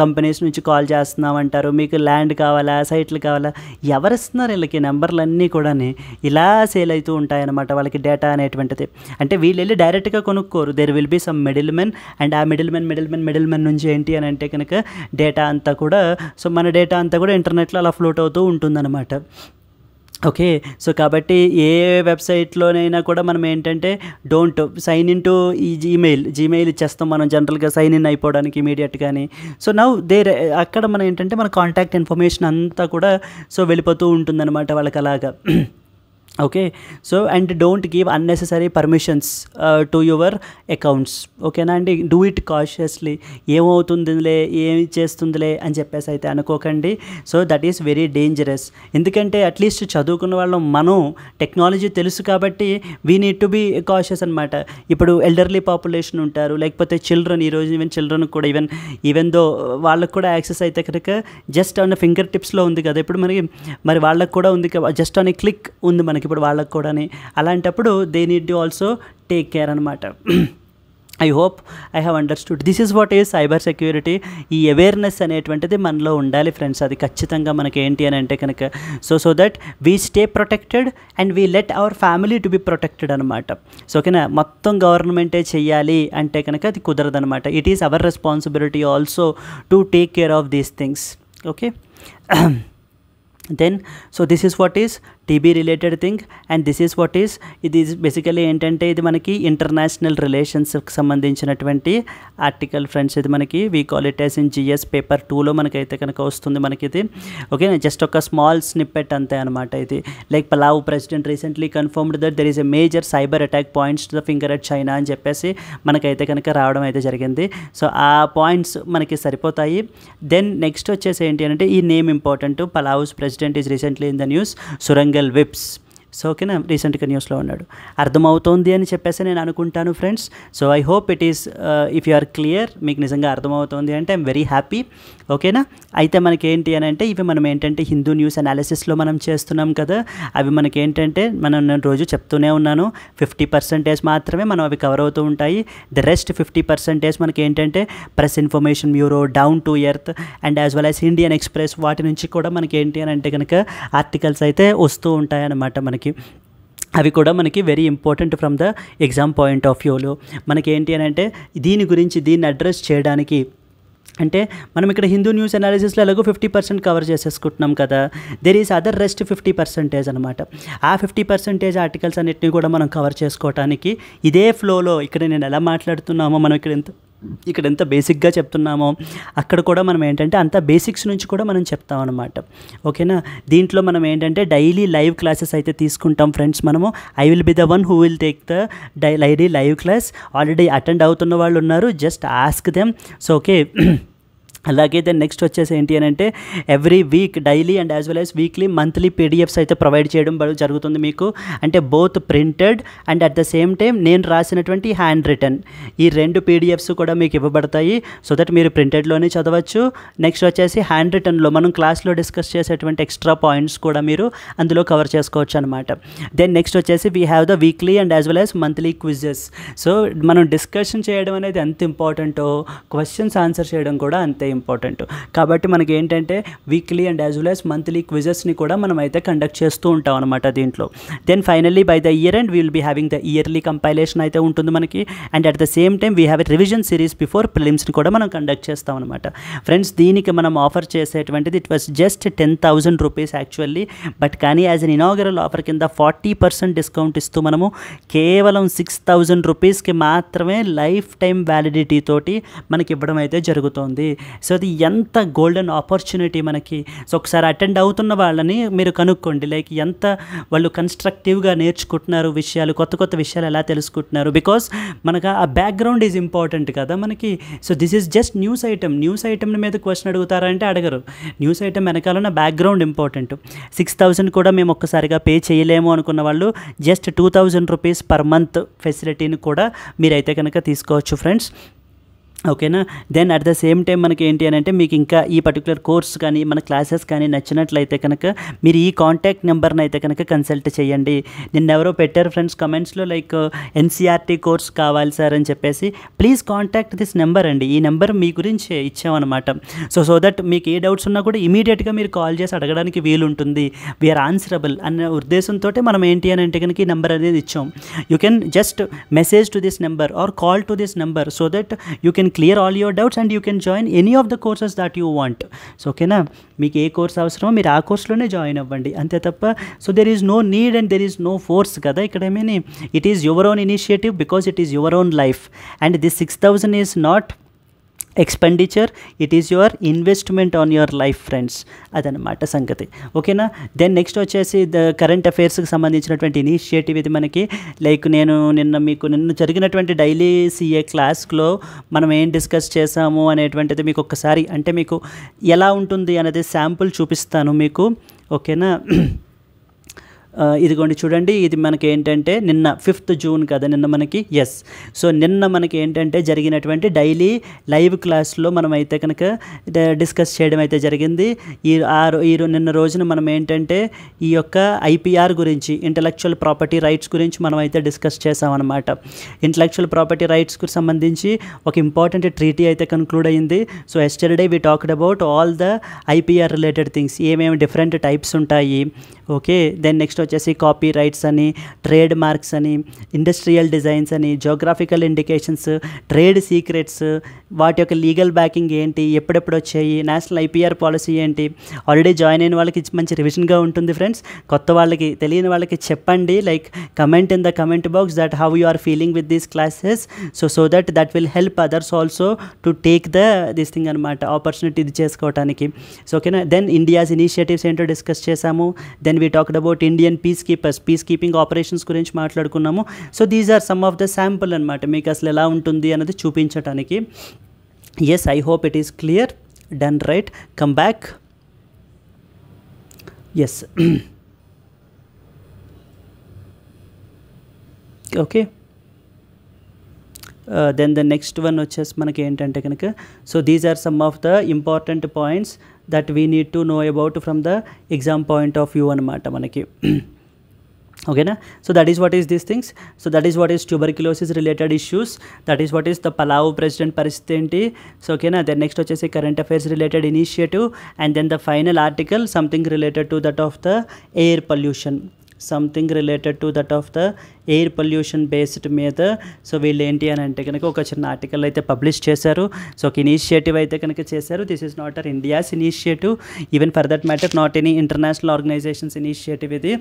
Speaker 1: కంపెనీస్ నుంచి కాల్ చేస్తున్నామంటారు, మీకు ల్యాండ్ కావాలా, సైట్లు కావాలా, ఎవరు ఇస్తున్నారు వీళ్ళకి నెంబర్లన్నీ కూడాని ఇలా సేల్ అవుతూ ఉంటాయన్నమాట వాళ్ళకి డేటా అనేటువంటిది. అంటే వీళ్ళు వెళ్ళి డైరెక్ట్గా కొనుక్కోరు, there will be some middle men, and ఆ మిడిల్ మెన్ నుంచి ఏంటి అని అంటే కనుక డేటా అంతా కూడా, సో మన డేటా అంతా కూడా ఇంటర్నెట్లో అలా ఫ్లోట్ అవుతూ ఉంటుందన్నమాట. ఓకే, సో కాబట్టి ఏ వెబ్సైట్లోనైనా కూడా మనం ఏంటంటే డోంట్ సైన్ ఇన్ టు ఈ జీమెయిల్ ఇచ్చేస్తాం మనం జనరల్గా సైన్ ఇన్ అయిపోవడానికి ఇమీడియట్గాని. సో నౌ అక్కడ మనం ఏంటంటే మన కాంటాక్ట్ ఇన్ఫర్మేషన్ అంతా కూడా సో వెళ్ళిపోతూ ఉంటుందన్నమాట వాళ్ళకి అలాగా. Okay, so and don't give unnecessary permissions to your accounts. ఓకేనా అండి, డూ ఇట్ కాషియస్లీ. ఏమవుతుందిలే, ఏమి చేస్తుందిలే అని చెప్పేసి అయితే అనుకోకండి. So that is very dangerous. ఎందుకంటే అట్లీస్ట్ చదువుకున్న వాళ్ళం మనం టెక్నాలజీ తెలుసు కాబట్టి we need to be cautious అనమాట. ఇప్పుడు ఎల్డర్లీ పాపులేషన్ ఉంటారు, లేకపోతే చిల్డ్రన్, ఈరోజు ఈవెన్ చిల్డ్రన్ కూడా ఈవెన్ దో వాళ్ళకు కూడా యాక్సెస్ అయితే కనుక జస్ట్ ఆన్ ఫింగర్ టిప్స్లో ఉంది కదా ఇప్పుడు మరి వాళ్ళకు కూడా ఉంది, జస్ట్ ఆన్ ఏ క్లిక్ ఉంది మనకి ఇప్పుడు వాళ్ళకు కూడా. అలాంటప్పుడు they need to also take care అనమాట. I hope I have understood. This is what is cyber security. ఈ అవేర్నెస్ అనేటువంటిది మనలో ఉండాలి ఫ్రెండ్స్, అది ఖచ్చితంగా మనకి ఏంటి అని అంటే కనుక so that we stay protected and we let our family to be protected అనమాట. సో ఓకేనా, మొత్తం గవర్నమెంటే చెయ్యాలి అంటే కనుక అది కుదరదనమాట. It is our responsibility also to take care of these things. Okay, then so this is what is TB related thing, and this is what is, ఇది బేసికలీ ఏంటంటే ఇది మనకి ఇంటర్నేషనల్ రిలేషన్స్కి సంబంధించినటువంటి ఆర్టికల్ ఫ్రెండ్స్. ఇది మనకి we call it as in GS paper 2లో మనకైతే కనుక వస్తుంది మనకి ఇది. ఓకే, జస్ట్ ఒక స్మాల్ స్నిప్పెట్ అంతే అనమాట ఇది. Like Palau president recently confirmed that there is a major cyber attack points to the finger at China అని చెప్పేసి మనకైతే కనుక రావడం అయితే జరిగింది. సో ఆ పాయింట్స్ మనకి సరిపోతాయి. దెన్ నెక్స్ట్ వచ్చేసి ఏంటి అంటే ఈ name important, Palau's president is recently in the news, Surangel Whipps. So ఓకేనా, రీసెంట్గా న్యూస్లో ఉన్నాడు. అర్థమవుతోంది అని చెప్పేసి నేను అనుకుంటాను ఫ్రెండ్స్. So I hope it is if you are clear, మీకు నిజంగా అర్థమవుతోంది అంటే ఐఎమ్ వెరీ హ్యాపీ. ఓకేనా, అయితే మనకి ఏంటి అని అంటే ఇవి మనం ఏంటంటే హిందూ న్యూస్ అనాలిసిస్లో మనం చేస్తున్నాం కదా, అవి మనకి ఏంటంటే నేను రోజు చెప్తూనే ఉన్నాను 50% మాత్రమే మనం అవి కవర్ అవుతూ ఉంటాయి. ద రెస్ట్ 50% మనకి ఏంటంటే press information bureau, down to earth and as well as Indian express, వాటి నుంచి కూడా మనకి ఏంటి అని అంటే కనుక ఆర్టికల్స్ అయితే వస్తూ ఉంటాయన్నమాట మనకి. అవి కూడా మనకి very important from the exam point of వ్యూలో. మనకి ఏంటి అని అంటే దీన్ని అడ్రస్ చేయడానికి అంటే మనం ఇక్కడ హిందూ న్యూస్ అనాలిసిస్లో ఎలాగో 50% కవర్ చేసేసుకుంటున్నాం కదా, దెర్ ఈస్ అదర్ రెస్ట్ 50% అనమాట. ఆ 50% ఆర్టికల్స్ అన్నిటిని కూడా మనం కవర్ చేసుకోవడానికి ఇదే ఫ్లోలో ఇక్కడ నేను ఎలా మాట్లాడుతున్నామో, మనం ఇక్కడ ఎంత బేసిక్గా చెప్తున్నామో అక్కడ కూడా మనం ఏంటంటే అంత బేసిక్స్ నుంచి కూడా మనం చెప్తాం అనమాట. ఓకేనా, దీంట్లో మనం ఏంటంటే డైలీ లైవ్ క్లాసెస్ అయితే తీసుకుంటాం ఫ్రెండ్స్. మనము I will be the one who will take the daily live class. Already attend అవుతున్న వాళ్ళు ఉన్నారు, just ask them. So okay, అలాగే దెన్ నెక్స్ట్ వచ్చేసి ఏంటి అని అంటే every week daily and as well as weekly monthly PDFs అయితే provide చేయడం జరుగుతుంది మీకు. అంటే both printed and at the same time నేను రాసినటువంటి హ్యాండ్ రిటన్, ఈ 2 పీడిఎఫ్స్ కూడా మీకు ఇవ్వబడతాయి. సో దట్ మీరు ప్రింటెడ్లోనే చదవచ్చు. నెక్స్ట్ వచ్చేసి హ్యాండ్ రిటన్లో మనం క్లాస్లో డిస్కస్ చేసేటువంటి ఎక్స్ట్రా పాయింట్స్ కూడా మీరు అందులో కవర్ చేసుకోవచ్చు అనమాట. దెన్ నెక్స్ట్ వచ్చేసి we have the weekly and as well as monthly quizzes. So మనం డిస్కషన్ చేయడం అనేది ఎంత ఇంపార్టెంటో క్వశ్చన్స్ ఆన్సర్ చేయడం కూడా అంతే ఇంపార్టెంట్. కాబట్టి మనకి ఏంటంటే weekly and as well as monthly క్విజెస్ని కూడా మనం అయితే కండక్ట్ చేస్తూ ఉంటాం అనమాట దీంట్లో. Then finally by the year end we will be having the yearly compilation అయితే ఉంటుంది మనకి. And at the same time we have a revision series before ప్రిలిమ్స్ని కూడా మనం కండక్ట్ చేస్తాం అనమాట. ఫ్రెండ్స్, దీనికి మనం ఆఫర్ చేసేటువంటిది it was just 10,000 rupees actually. But కానీ యాజ్ అన్ ఇనాగరల్ ఆఫర్ కింద 40% డిస్కౌంట్ ఇస్తూ మనము కేవలం 6,000 రూపీస్కి మాత్రమే లైఫ్ టైం వ్యాలిడిటీ తోటి మనకి ఇవ్వడం అయితే జరుగుతుంది. సో అది ఎంత గోల్డెన్ ఆపర్చునిటీ మనకి. సో ఒకసారి అటెండ్ అవుతున్న వాళ్ళని మీరు కనుక్కోండి, లైక్ ఎంత వాళ్ళు కన్స్ట్రక్టివ్గా నేర్చుకుంటున్నారు విషయాలు, కొత్త కొత్త విషయాలు ఎలా తెలుసుకుంటున్నారు. బికాస్ మనకు ఆ బ్యాక్గ్రౌండ్ ఈజ్ ఇంపార్టెంట్ కదా మనకి. So this is just news item మీద క్వశ్చన్ అడుగుతారా అంటే అడగరు. న్యూస్ ఐటమ్ వెనకాల బ్యాక్గ్రౌండ్ ఇంపార్టెంట్. 6,000 కూడా మేము ఒక్కసారిగా పే చేయలేము అనుకున్న వాళ్ళు జస్ట్ 2,000 రూపీస్ పర్ మంత్ ఫెసిలిటీని కూడా మీరైతే కనుక తీసుకోవచ్చు ఫ్రెండ్స్. ఓకేనా. Then at the same time మనకి ఏంటి అని అంటే మీకు ఇంకా ఈ పర్టికులర్ కోర్స్ కానీ మన క్లాసెస్ కానీ నచ్చినట్లయితే కనుక మీరు ఈ కాంటాక్ట్ నెంబర్ని అయితే కనుక కన్సల్ట్ చేయండి. నిన్నెవరో పెట్టారు ఫ్రెండ్స్ కమెంట్స్లో, లైక్ ఎన్సీఆర్టీ కోర్స్ కావాలి సార్ అని చెప్పేసి. ప్లీజ్ కాంటాక్ట్ దిస్ నెంబర్ అండి. ఈ నెంబర్ మీ గురించి ఇచ్చామన్నమాట. సో దట్ మీకు ఏ డౌట్స్ ఉన్నా కూడా ఇమీడియట్గా మీరు కాల్ చేసి అడగడానికి వీలుంటుంది. వీఆర్ ఆన్సరబుల్ అన్న ఉద్దేశంతో మనం ఏంటి అని అంటే కనుక ఈ నెంబర్ అనేది ఇచ్చాం. You can just message to this number or call to this number so that you can clear all your doubts and you can join any of the courses that you want. So ఓకేనా, మీకు ఏ course అవసరమో మీరు ఆ కోర్స్లోనే join అవ్వండి అంతే తప్ప. So there is no need and there is no force కదా ఇక్కడ. ఏమీ it is your own initiative because it is your own life and this 6,000 is not expenditure, it is your investment on your life friends. అదనమాట సంగతి. ఓకేనా. Then next వచ్చేసి the current అఫైర్స్కి సంబంధించినటువంటి initiative ఇది మనకి. లైక్ నేను నిన్న జరిగినటువంటి డైలీ సిఏ క్లాస్లో మనం ఏం డిస్కస్ చేసాము అనేటువంటిది మీకు ఒక్కసారి అంటే మీకు ఎలా ఉంటుంది అనేది శాంపుల్ చూపిస్తాను మీకు. ఓకేనా. ఇదిగోండి చూడండి, ఇది మనకి ఏంటంటే నిన్న 5th జూన్ కదా నిన్న మనకి. ఎస్, సో నిన్న మనకి ఏంటంటే జరిగినటువంటి డైలీ లైవ్ క్లాస్లో మనం అయితే కనుక డిస్కస్ చేయడం అయితే జరిగింది. నిన్న రోజున మనం ఏంటంటే ఈ యొక్క ఐపీఆర్ గురించి, ఇంటలెక్చువల్ ప్రాపర్టీ రైట్స్ గురించి మనం అయితే డిస్కస్ చేసామన్నమాట. ఇంటలెక్చువల్ ప్రాపర్టీ రైట్స్కి సంబంధించి ఒక ఇంపార్టెంట్ ట్రీటీ అయితే కన్క్లూడ్ అయ్యింది. So yesterday we talked about all the IPR related things, ఏమేమి డిఫరెంట్ టైప్స్ ఉంటాయి. ఓకే. దెన్ నెక్స్ట్ వచ్చేసి కాపీ రైట్స్ అని, ట్రేడ్ మార్క్స్ అని, ఇండస్ట్రియల్ డిజైన్స్ అని, జోగ్రాఫికల్ ఇండికేషన్స్, ట్రేడ్ సీక్రెట్స్, వాటి యొక్క లీగల్ బ్యాకింగ్ ఏంటి, ఎప్పుడెప్పుడు వచ్చాయి, నేషనల్ ఐపీఆర్ పాలసీ ఏంటి. ఆల్రెడీ జాయిన్ అయిన వాళ్ళకి మంచి రివిజన్గా ఉంటుంది ఫ్రెండ్స్. కొత్త వాళ్ళకి తెలియని వాళ్ళకి చెప్పండి, like comment in the comment box that how you are feeling with these classes. So that will help others also to take this thing అనమాట, ఆపర్చునిటీ ఇది చేసుకోవడానికి. సో ఓకేనా. దెన్ ఇండియాస్ ఇనిషియేటివ్స్ ఏంటో డిస్కస్ చేసాము. Then we talked about Indian peacekeeping operations గురించి మాట్లాడుకున్నాము. So these are some of the sample అనమాట, మీకు అసలు ఎలా ఉంటుంది అన్నది చూపించడానికి. Yes, I hope it is clear. Done right. Come back. Yes, okay. Then the next one వచ్చేసి మనకి ఏంటంటే కనుక, so these are some of the important points that we need to know about from the exam point of view అనమాట మనకి. ఓకేనా. So that is what is these things. So that is what is tuberculosis related issues, that is what is the Palau president పరిస్థితి ఏంటి. So ఓకేనా. Then next వచ్చేసి current affairs related initiative and then the final article something related to that of the air pollution, something related to that of the air pollution based మీద. So వీళ్ళు ఏంటి అని అంటే కనుక ఒక చిన్న ఆర్టికల్ అయితే పబ్లిష్ చేశారు. సో ఒక ఇనిషియేటివ్ అయితే కనుక చేశారు. This is not our India's initiative, even for that matter not any international organizations initiative ఇది.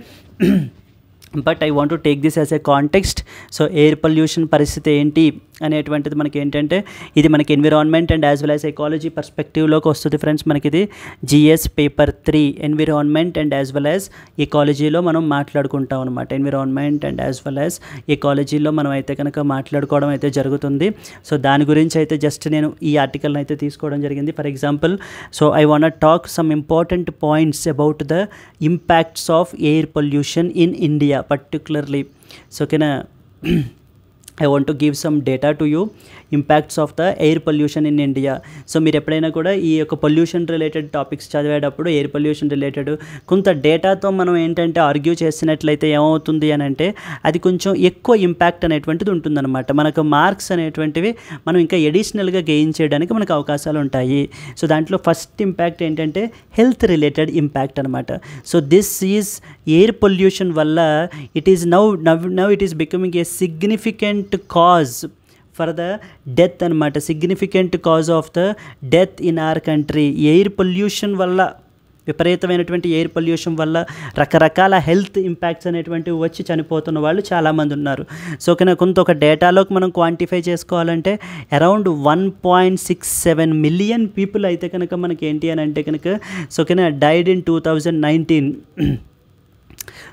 Speaker 1: But I want to take this as a context. So air pollution పరిస్థితి ఏంటి అనేటువంటిది మనకి ఏంటంటే ఇది మనకి environment and as well as ecology పర్స్పెక్టివ్లోకి వస్తుంది ఫ్రెండ్స్. మనకి ఇది GS paper 3 environment and as well as ఎకాలజీలో మనం మాట్లాడుకుంటాం అనమాట. Environment and as well as ఎకాలజీలో మనం అయితే కనుక మాట్లాడుకోవడం అయితే జరుగుతుంది. సో దాని గురించి అయితే జస్ట్ నేను ఈ ఆర్టికల్ని అయితే తీసుకోవడం జరిగింది. For example, so I want talk some important points about the impacts of air pollution in India particularly. So can I want to give some data to you. Impacts of the air pollution in India. So మీరు ఎప్పుడైనా కూడా ఈ యొక్క pollution related topics చదివేటప్పుడు air pollution related కొంత డేటాతో మనం ఏంటంటే ఆర్గ్యూ చేసినట్లయితే ఏమవుతుంది అని అంటే అది కొంచెం ఎక్కువ ఇంపాక్ట్ అనేటువంటిది ఉంటుందన్నమాట. మనకు మార్క్స్ అనేటువంటివి మనం ఇంకా ఎడిషనల్గా గెయిన్ చేయడానికి మనకు అవకాశాలు ఉంటాయి. సో దాంట్లో ఫస్ట్ ఇంపాక్ట్ ఏంటంటే హెల్త్ రిలేటెడ్ ఇంపాక్ట్ అనమాట. So this is air pollution వల్ల it is now it is becoming a significant cause for the death అనమాట. Significant cause of the death in our country. Air pollution వల్ల, విపరీతమైనటువంటి air pollution వల్ల రకరకాల health impacts అనేటువంటివి వచ్చి చనిపోతున్న వాళ్ళు చాలామంది ఉన్నారు. సో కొంత ఒక డేటాలోకి మనం క్వాంటిఫై చేసుకోవాలంటే అరౌండ్ 1.67 మిలియన్ పీపుల్ అయితే కనుక మనకి ఏంటి అని అంటే కనుక డైడ్ ఇన్ 2019.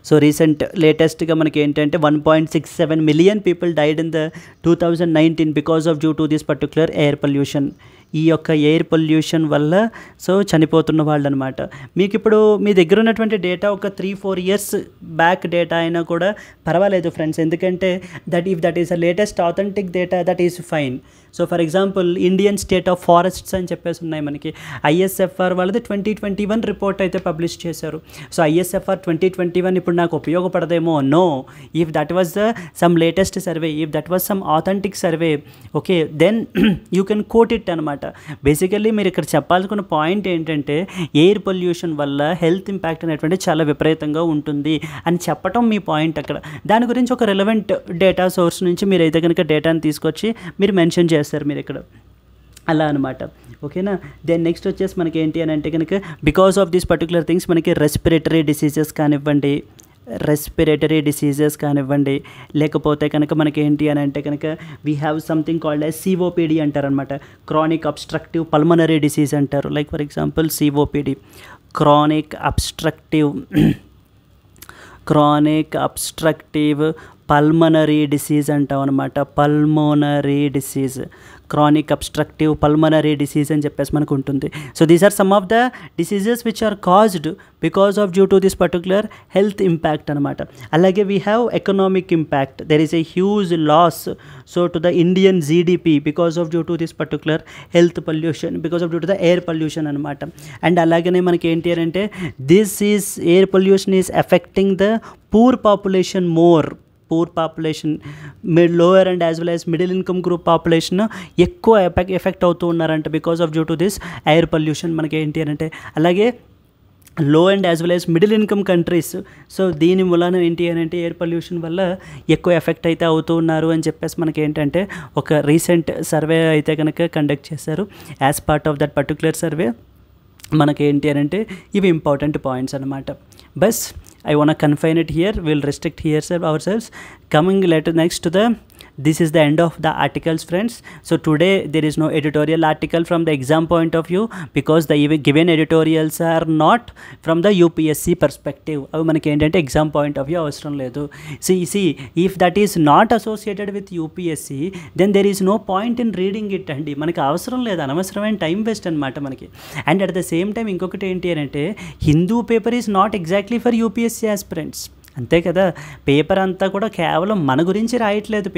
Speaker 1: సో రీసెంట్ లేటెస్ట్గా మనకి ఏంటంటే 1.67 million people died in the 2019 because of due to this particular air pollution. ఈ యొక్క ఎయిర్ పొల్యూషన్ వల్ల సో చనిపోతున్న వాళ్ళు అనమాట. మీకు ఇప్పుడు మీ దగ్గర ఉన్నటువంటి డేటా ఒక 3-4 ఇయర్స్ బ్యాక్ డేటా అయినా కూడా పర్వాలేదు ఫ్రెండ్స్, ఎందుకంటే if that is a latest authentic data that is fine. So for example Indian state of forests అని చెప్పేసి ఉన్నాయి మనకి. ISFR వాళ్ళది 2021 రిపోర్ట్ అయితే పబ్లిష్ చేశారు. సో ISFR 2021 ఇప్పుడు నాకు ఉపయోగపడదేమో, no. If that was some latest survey, if that was some authentic survey, okay, then you can quote it అనమాట. బేసికల్లీ మీరు ఇక్కడ చెప్పాల్సిన పాయింట్ ఏంటంటే ఎయిర్ పొల్యూషన్ వల్ల హెల్త్ ఇంపాక్ట్ అనేటువంటి చాలా విపరీతంగా ఉంటుంది అని చెప్పటం మీ పాయింట్ అక్కడ. దాని గురించి ఒక రిలవెంట్ డేటా సోర్స్ నుంచి మీరైతే కనుక డేటాని తీసుకొచ్చి మీరు మెన్షన్ చేస్తారు మీరు ఇక్కడ, అలా అనమాట. ఓకేనా. దెన్ నెక్స్ట్ వచ్చేసి మనకి ఏంటి అని అంటే కనుక because of these particular things మనకి రెస్పిరేటరీ డిసీజెస్ కానివ్వండి, లేకపోతే కనుక మనకి ఏంటి అని అంటే కనుక we have something called as COPD అంటారనమాట. క్రానిక్ అబ్స్ట్రక్టివ్ పల్మనరీ డిసీజ్ అంటారు. Like for example COPD, chronic obstructive pulmonary disease అంటాం అనమాట. Pulmonary disease, chronic obstructive pulmonary disease అని చెప్పేసి మనకు ఉంటుంది. So these are some of the diseases which are caused because of due to this particular health impact అనమాట. అలాగే we have economic impact. There is a huge loss so to the Indian GDP because of due to this particular health pollution, because of due to the air pollution అనమాట. And అలాగనే మనకి ఏంటి అంటే this is air pollution is affecting the poor population more. Poor population, lower and as well as middle income group population ఎక్కువ affect అవుతూ ఉన్నారంట because of due to this air pollution. మనకి ఏంటి అంటే అలాగే లో and as well as middle income countries, so దీని మూలాన ఏంటి అని అంటే ఎయిర్ పొల్యూషన్ వల్ల ఎక్కువ ఎఫెక్ట్ అయితే అవుతూ ఉన్నారు అని చెప్పేసి మనకి ఏంటంటే ఒక రీసెంట్ సర్వే అయితే కనుక కండక్ట్ చేశారు. As part of that particular survey మనకి ఏంటి అని అంటే ఇవి ఇంపార్టెంట్ పాయింట్స్ అనమాట. Bus I want to confine it here. We'll restrict here ourselves. Coming later next to this is the end of the articles, friends. So today there is no editorial article from the exam point of view because the given editorials are not from the UPSC perspective. అవి మనకి ఏంటంటే exam point of view అవసరం లేదు. See if that is not associated with UPSC then there is no point in reading it అండి. మనకి అవసరం లేదు, అనవసరమైన టైం వేస్ట్ అనమాట మనకి. And at the same time ఇంకొకటి ఏంటి అని అంటే Hindu paper is not exactly for UPSC aspirants, అంతే కదా. పేపర్ అంతా కూడా కేవలం మన గురించి రాయట్లేదు.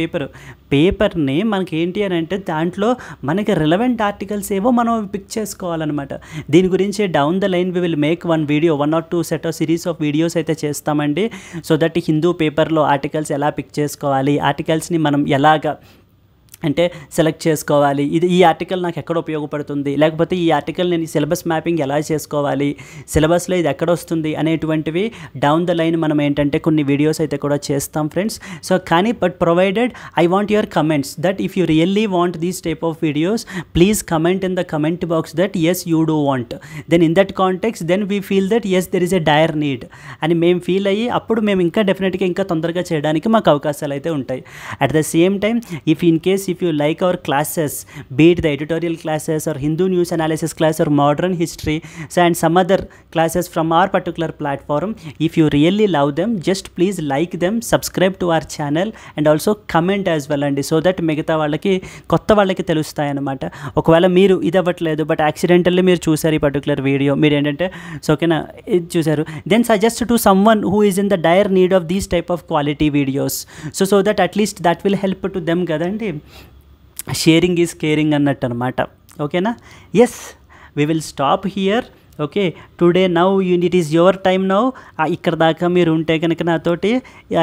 Speaker 1: పేపర్ని మనకి ఏంటి అని అంటే దాంట్లో మనకి రిలవెంట్ ఆర్టికల్స్ ఏవో మనం పిక్ చేసుకోవాలన్నమాట. దీని గురించి down the line we will make 1 or 2 set of series of videos అయితే చేస్తామండి. సో దట్ హిందూ పేపర్లో ఆర్టికల్స్ ఎలా పిక్ చేసుకోవాలి, ఆర్టికల్స్ని మనం ఎలాగా అంటే సెలెక్ట్ చేసుకోవాలి, ఈ ఆర్టికల్ నాకు ఎక్కడ ఉపయోగపడుతుంది, లేకపోతే ఈ ఆర్టికల్ నేను సిలబస్ మ్యాపింగ్ ఎలా చేసుకోవాలి, సిలబస్లో ఇది ఎక్కడ వస్తుంది అనేటువంటివి డౌన్ ద లైన్ మనం ఏంటంటే కొన్ని వీడియోస్ అయితే కూడా చేస్తాం ఫ్రెండ్స్. సో కానీ but provided I want your comments that if you really want these type of videos please comment in the comment box that yes you do want. Then in that context then we feel that yes there is a dire need అని మేము feel అయ్యి అప్పుడు మేము ఇంకా డెఫినెట్గా ఇంకా తొందరగా చేయడానికి మాకు అవకాశాలు అయితే ఉంటాయి. At the same time if you like our classes, be it the editorial classes or Hindu news analysis class or modern history and some other classes from our particular platform, if you really love them just please like them, subscribe to our channel and also comment as well అండి, so that మిగతా వాళ్ళకి కొత్త వాళ్ళకి తెలుస్తాయి అన్నమాట. ఒకవేళ మీరు ఇది అవ్వట్లేదు బట్ యాక్సిడెంటల్లీ మీరు చూసారు ఈ పర్టికులర్ వీడియో, మీరు ఏంటంటే సో ఓకేనా ఇది చూసారు, then suggest to someone who is in the dire need of these type of quality videos, so that at least that will help to them కదండి. షేరింగ్ ఈజ్ కేరింగ్ అన్నట్టు అనమాట. ఓకేనా? Yes, we will stop here. Okay, today now it is your time now. ఇక్కడ దాకా మీరు ఉంటే కనుక నాతోటి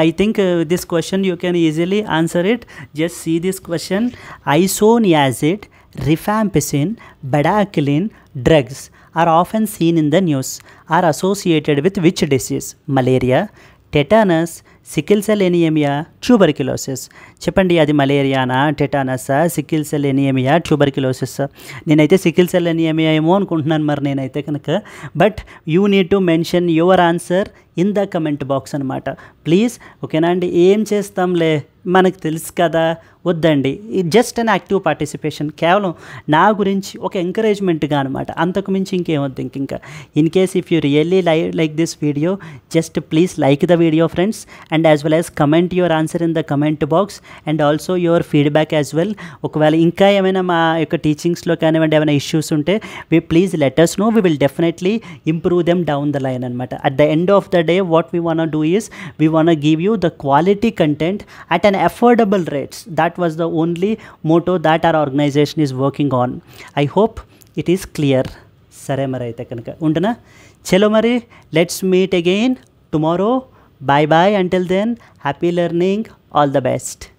Speaker 1: I think this question you can easily answer it. Just see this question. Isoniazid, rifampicin, bedaquiline drugs are often seen in the news, are associated with which disease? Malaria, tetanus, sickle cell anaemia, tuberculosis. చెప్పండి, అది మలేరియానా, టెటానసా, sickle cell anaemia, tuberculosis? నేనైతే sickle cell anaemia ఏమో అనుకుంటున్నాను మరి నేనైతే కనుక. But you need to mention your answer in the comment box అనమాట please. ఓకేనా అండి? ఏం చేస్తాంలే, మనకు తెలుసు కదా, వద్దండి. జస్ట్ అన్ యాక్టివ్ పార్టిసిపేషన్, కేవలం నా గురించి ఒక ఎంకరేజ్మెంట్గా అనమాట, అంతకు మించి ఇంకేం వద్దు. ఇంకా in case if you really like this video, just please like the video friends, and as well as comment your answer in the comment box, and also your feedback as well. ఒకవేళ ఇంకా ఏమైనా మా యొక్క టీచింగ్స్లో కానివ్వండి ఏమైనా issues ఉంటే please let us know. We will definitely improve them down the line అనమాట. At the end of the day, what we want to do is we want to give you the quality content at an affordable rates. That was the only motto that our organization is working on. I hope it is clear. సరే మరి అయితే కనుక ఉంటున్నా. చలో మరి, let's meet again tomorrow. Bye bye. Until then, happy learning. All the best.